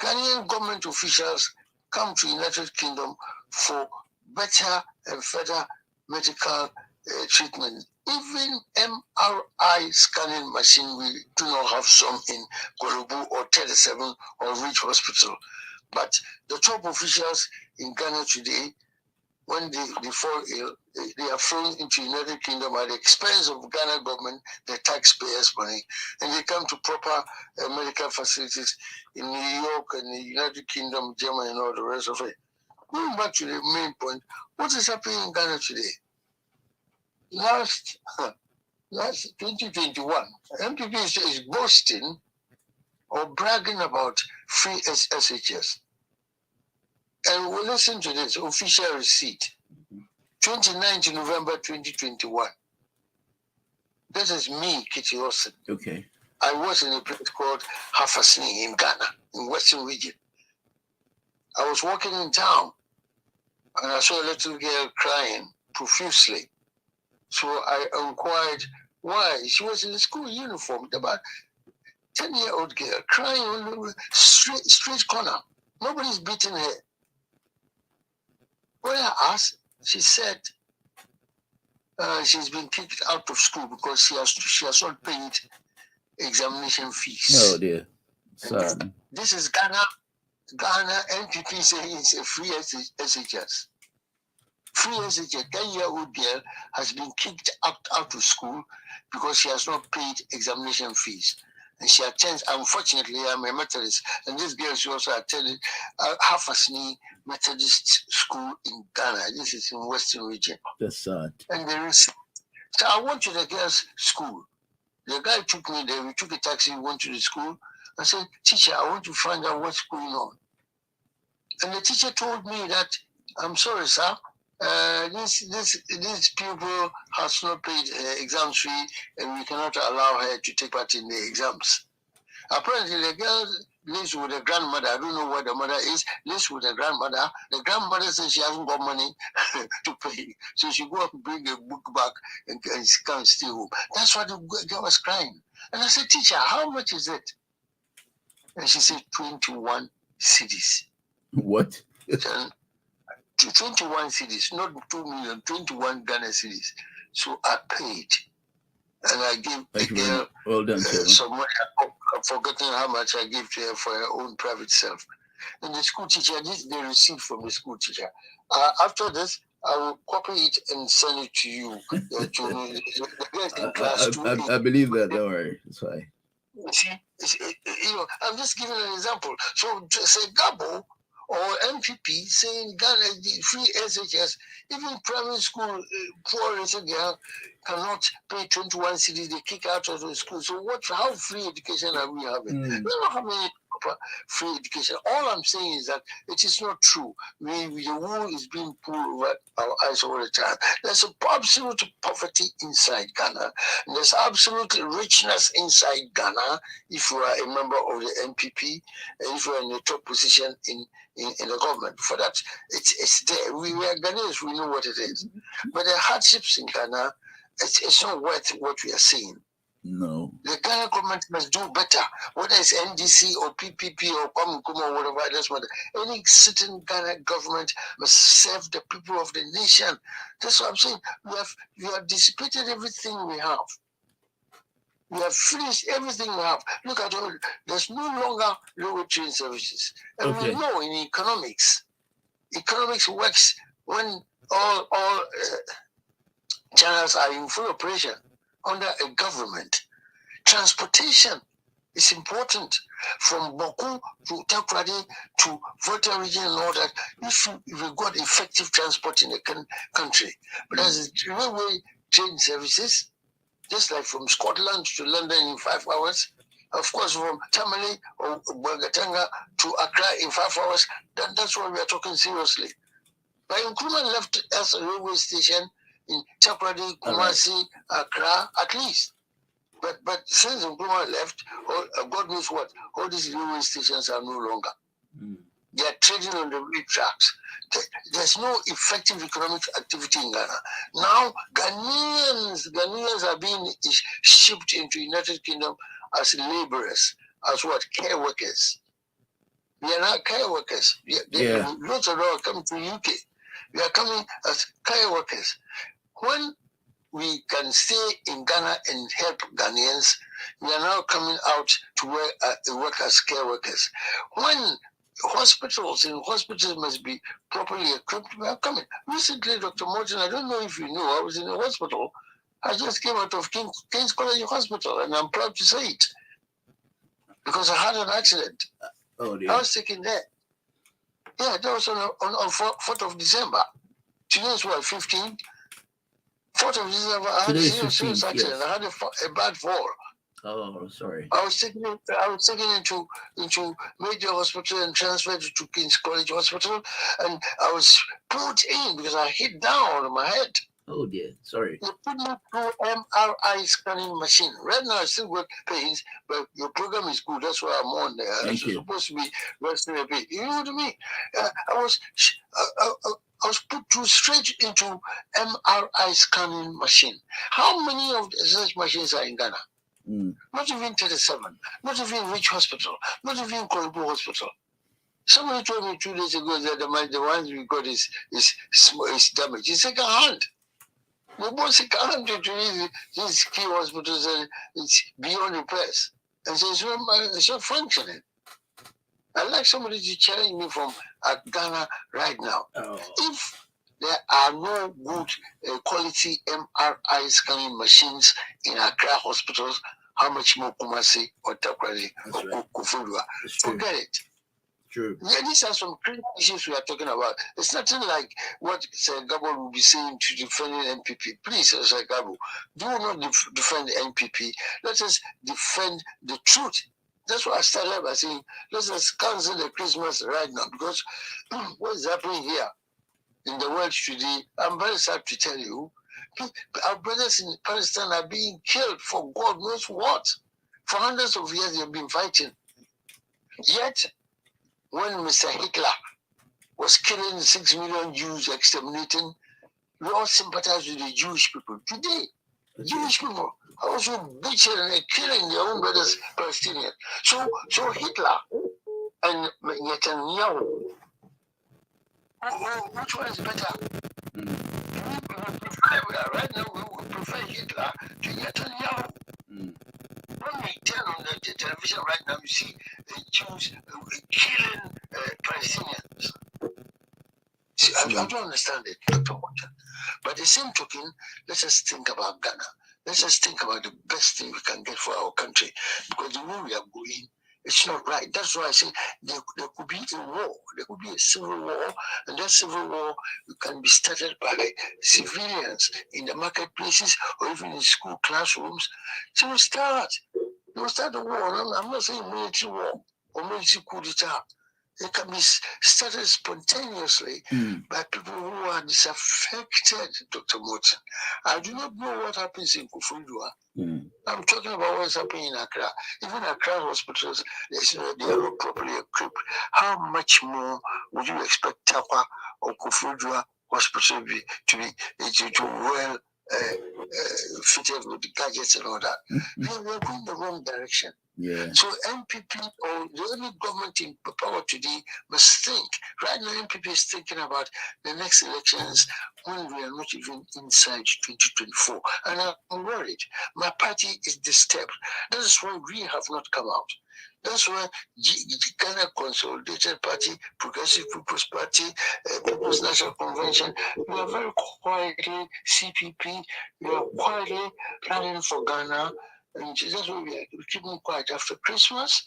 Ghanaian government officials come to United Kingdom for better and further medical treatment. Even MRI scanning machine, we do not have some in Kolobu or 37 or Ridge Hospital. But the top officials in Ghana today, when they fall ill, they are flown into United Kingdom at the expense of Ghana government, the taxpayers' money, and they come to proper medical facilities in New York and the United Kingdom, Germany, and all the rest of it. Going back to the main point, what is happening in Ghana today? Last 2021, MPP is boasting or bragging about free SHS. And we'll listen to this official receipt. 29th November 2021. This is me, Kitty Olsen.
Okay.
I was in a place called Hafasni in Ghana, in Western region. I was walking in town and I saw a little girl crying profusely. So I inquired why. She was in a school uniform, about 10-year-old girl crying on the street corner. Nobody's beating her. When I asked, she said she's been kicked out of school because she has not paid examination fees.
Oh dear. Sorry.
This is Ghana NPP saying it's a free SHS. Free SHS, 10-year-old girl has been kicked out of school because she has not paid examination fees. And she attends, unfortunately, I'm a Methodist, and this girl, she also attended Hafasni Methodist School in Ghana. This is in Western region.
That's sad.
And there is, so I went to the girl's school. The guy took me there, we took a taxi, we went to the school. I said, teacher, I want to find out what's going on. And the teacher told me that, I'm sorry, sir, this pupil has not paid exam fee and we cannot allow her to take part in the exams. Apparently, the girl lives with the grandmother. I don't know where the mother is. Lives with the grandmother. The grandmother says she hasn't got money to pay, so she go up and bring a book back and she can't stay home. That's why the girl was crying. And I said, teacher, how much is it? And she said 21 cedis.
What?
21 cedis, not 2 million, 21 Ghana cedis. So I paid. And I gave the girl
well done,
some money. I've forgotten how much I gave to her for her own private self. And the school teacher, this is the receipt from the school teacher. After this, I will copy it and send it to you.
I believe that. Don't worry. It's fine.
See, I'm just giving an example. So, say Gabo or MPP saying Ghana, free SHS, even primary school, poor girl cannot pay 21 cedis, they kick out of the school. So how free education are we having? We don't have any proper free education. All I'm saying is that it is not true. The wool is being pulled over our eyes all the time. There's absolute poverty inside Ghana. And there's absolute richness inside Ghana if you are a member of the NPP and if you are in a top position in the government. For that, it's there. We are Ghanaians, we know what it is. But the hardships in Ghana, it's not worth what we are seeing.
No.
The Ghana government must do better, whether it's NDC or PPP or Kwamukuma or whatever it doesn't matter. Any sitting Ghana government must serve the people of the nation. That's what I'm saying. We have dissipated everything we have. We have finished everything we have. Look at all. There's no longer railway train services. And we know in economics works when all channels are in full operation under a government. Transportation is important from Boku to Takrady to Volta region and all that. If we got effective transport in the country, but as railway train services, just like from Scotland to London in 5 hours, of course from Tamale or Bogatanga to Accra in 5 hours, that's what we are talking seriously. But Nkrumah left us a railway station in Takrady, Kumasi, Accra, at least. But since Nkrumah left, God knows what, all these railway stations are no longer. They are trading on the rail tracks. There's no effective economic activity in Ghana. Now, Ghanaians are being shipped into United Kingdom as laborers, as what? Care workers. We are not care workers. Lots of them are coming to UK. We are coming as care workers. When we can stay in Ghana and help Ghanaians, we are now coming out to work as care workers. When hospitals must be properly equipped, we are coming. Recently, Dr. Morton, I don't know if you know, I was in a hospital. I just came out of King's College Hospital, and I'm proud to say it, because I had an accident.
Oh, dear.
I was taken there. Yeah, that was on 4th of December. Today's what, 15th? 4th of December, I had a serious accident. Yes. I had a bad fall.
Oh, sorry.
I was taken into major hospital and transferred to King's College Hospital, and I was put in because I hit down on my head.
Oh dear, sorry.
You put me through MRI scanning machine. Right now I still got pains, but your program is good. That's why I'm on there.
Thank you.
Supposed to be resting a bit. You know what I mean? I was put through straight into MRI scanning machine. How many of such machines are in Ghana? Not even 37. Not even Rich Hospital. Not even Koribu Hospital. Somebody told me 2 days ago that the ones we got is damaged. It's second hand. We bought second hand to these key hospitals, and it's beyond repairs. And so it's not functioning. I'd like somebody to challenge me from Ghana right now. If there are no good quality MRI scanning machines in Accra hospitals, how much more Kumasi or Takrady or Kufudua? Forget it.
True.
Yeah, these are some critical issues we are talking about. It's nothing like what Sir Gabo will be saying to defending NPP. Please, Sir Gabo, do not defend the NPP. Let us defend the truth. That's why I started by saying, let us cancel the Christmas right now, because what is happening here in the world today, I'm very sad to tell you, our brothers in Palestine are being killed for God knows what. For hundreds of years, they've been fighting. Yet, when Mr. Hitler was killing 6 million Jews, exterminating, we all sympathize with the Jewish people. Today, Jewish people are also beating and killing their own brothers, Palestinians. So Hitler and Netanyahu, which one is better? Right now, we would prefer Hitler to Netanyahu. When we turn on the television right now, you see the Jews killing Palestinians. See, I don't understand it, Dr. Watson. By the same token, let us think about Ghana. Let us think about the best thing we can get for our country. Because the way we are going, it's not right. That's why I say there could be a war. There could be a civil war. And that civil war can be started by civilians in the marketplaces or even in school classrooms. So we start the war. I'm not saying military war or military coup d'etat. It can be started spontaneously by people who are disaffected, Dr. Morton. I do not know what happens in Kufundua. I'm talking about what's happening in Accra. Even Accra hospitals, they are not properly equipped. How much more would you expect Tapa or Kufundua hospital to be well fitted with the gadgets and all that? We are going the wrong direction.
Yeah.
So MPP or the only government in power today must think. Right now, MPP is thinking about the next elections when we are not even inside 2024. And I'm worried. My party is disturbed. That is why we have not come out. That's why Ghana Consolidated Party, Progressive People's Party, People's National Convention, we are very quietly, CPP, we are quietly planning for Ghana. And that's why we keep them quiet. After Christmas,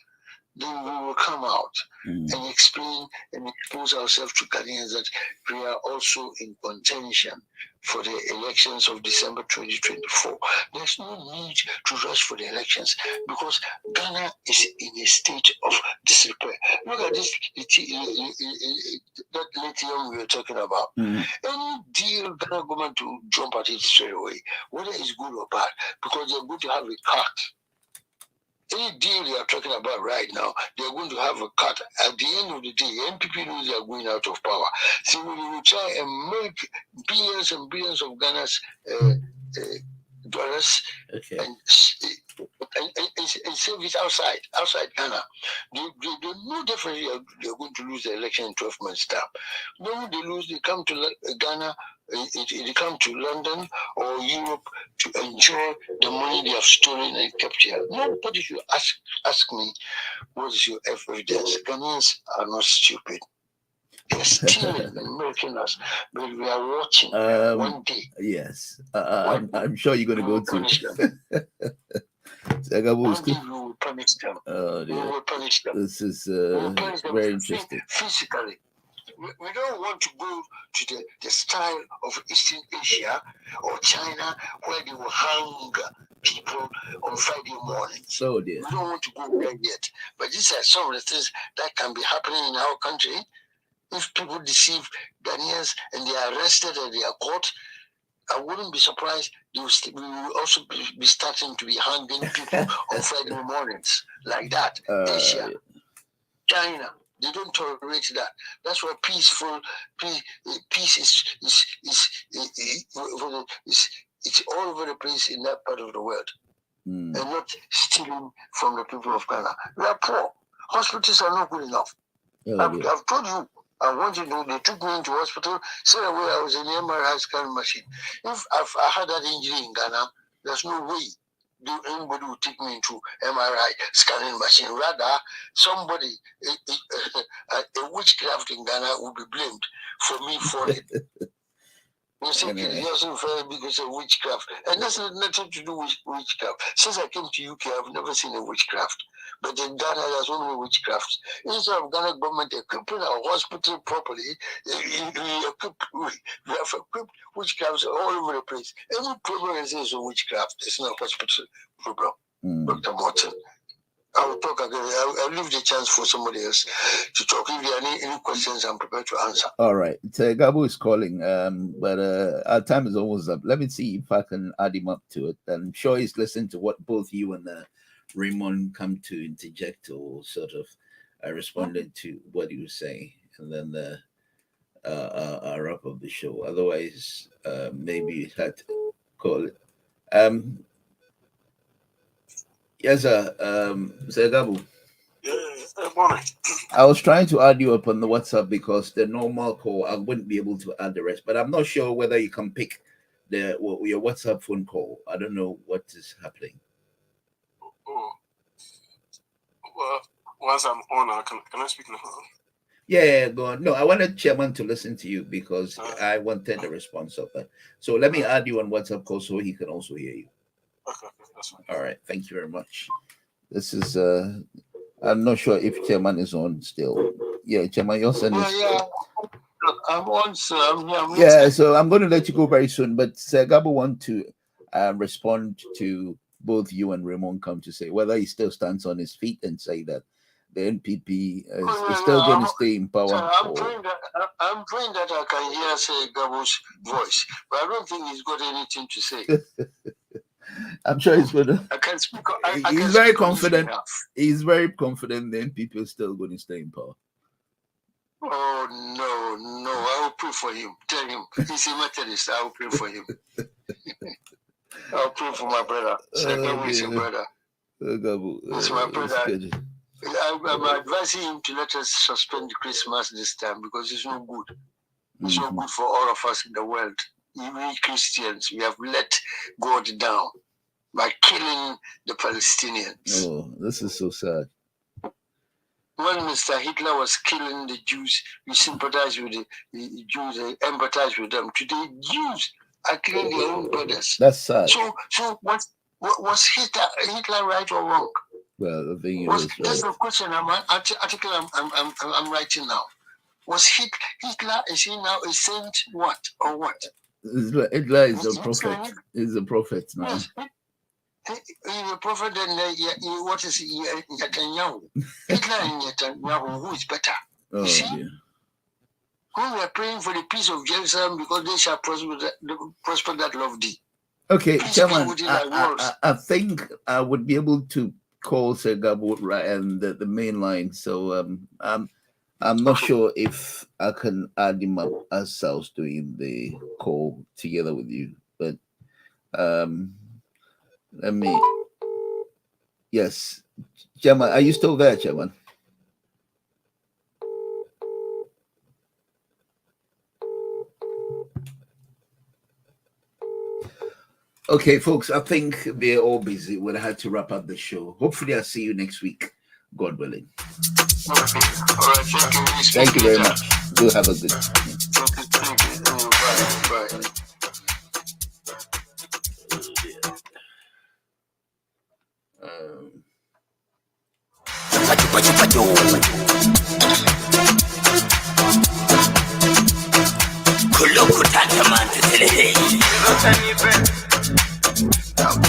then we will come out and explain and expose ourselves to Ghanaians that we are also in contention for the elections of December 2024. There's no need to rush for the elections because Ghana is in a state of disrepair. Look at this, that lithium we were talking about. Any deal Ghana government to jump at it straight away, whether it's good or bad, because they're going to have a cut. Any deal they are talking about right now, they're going to have a cut. At the end of the day, MPP knows they are going out of power. So we will try and make billions and billions of Ghana's dollars and save it outside Ghana. They know definitely they're going to lose the election in 12 months' time. When they lose, they come to Ghana, they come to London or Europe to enjoy the money they have stolen and kept here. Nobody should ask me, what is your evidence? Ghanaians are not stupid. They're stealing and milking us, but we are watching one day.
Yes, I'm sure you're going to go to.
One day we will punish them.
Oh,
we will punish them.
This is very interesting.
Physically. We don't want to go to the style of Eastern Asia or China where they will hang people on Friday mornings.
Oh, dear.
We don't want to go there yet. But these are some of the things that can be happening in our country. If people deceive Ghanaians and they are arrested and they are caught, I wouldn't be surprised we will also be starting to be hanging people on Friday mornings like that. Asia, China, they don't tolerate that. That's why peace it's all over the place in that part of the world, and not stealing from the people of Ghana. We are poor. Hospitals are not good enough. I've told you. I want you to know they took me into hospital, said away I was in the MRI scanning machine. If I had that injury in Ghana, there's no way anybody would take me into MRI scanning machine. Rather, somebody, a witchcraft in Ghana would be blamed for me for it. You say it doesn't feel because of witchcraft. And that's nothing to do with witchcraft. Since I came to UK, I've never seen a witchcraft. But in Ghana, there's only witchcrafts. Instead of Ghana government equipping our hospital properly, we have equipped witchcrafts all over the place. Any problem is a witchcraft. It's not a hospital problem. Dr. Morton. I will talk again. I'll leave the chance for somebody else to talk. If there are any questions, I'm prepared to answer.
All right. Gabu is calling, but our time is almost up. Let me see if I can add him up to it. I'm sure he's listening to what both you and Raymond come to interject or sort of responded to what he was saying, and then I'll wrap up the show. Otherwise, maybe you had to call it. Yes, sir. Sir Gabu.
Morning.
I was trying to add you up on the WhatsApp because the normal call I wouldn't be able to add the rest, but I'm not sure whether you can pick your WhatsApp phone call. I don't know what is happening.
Oh. Well, once I'm on, can I speak now?
Yeah, go on. No, I wanted Chairman to listen to you because I wanted the response of that. So let me add you on WhatsApp call so he can also hear you.
Okay, that's fine.
All right, thank you very much. This is I'm not sure if Chairman is on still. Yeah, Chairman, you're sending.
Yeah. I'm on, sir.
Yeah, so I'm going to let you go very soon, but Sir Gabo want to respond to both you and Raymond come to say whether he still stands on his feet and say that the NPP is still going to stay in power.
Sir, I'm praying that I can hear Sir Gabo's voice, but I don't think he's got anything to say.
I'm sure he's going to.
I can speak.
He's very confident. He's very confident the NPP is still going to stay in power.
Oh, no. I will pray for him. Tell him. He's a Methodist. I will pray for him. I'll pray for my brother. Sir Gabo is your brother. He's my brother. I'm advising him to let us suspend Christmas this time because it's no good. It's not good for all of us in the world. We Christians, we have let God down by killing the Palestinians.
Oh, this is so sad.
When Mr. Hitler was killing the Jews, we sympathize with the Jews, empathize with them. Today, Jews are killing their own brothers.
That's sad.
So was Hitler right or wrong?
Well, I think it was right.
That's the question. Article I'm writing now. Was Hitler, is he now a saint? What or what?
Hitler is a prophet. He's a prophet now.
Yes. He's a prophet, and what is Netanyahu? Hitler and Netanyahu, who is better? You see?
Dear.
When we are praying for the peace of Jerusalem because they shall prosper that love thee.
Okay, Chairman, I think I would be able to call Sir Gabo right and the main line. So I'm not sure if I can add him up as I was doing the call together with you, but let me. Yes, Chairman, are you still there, Chairman? Okay, folks, I think they're all busy. We'll have to wrap up the show. Hopefully, I'll see you next week, God willing.
All right,
thank you very much. Do have a good day.
Bye.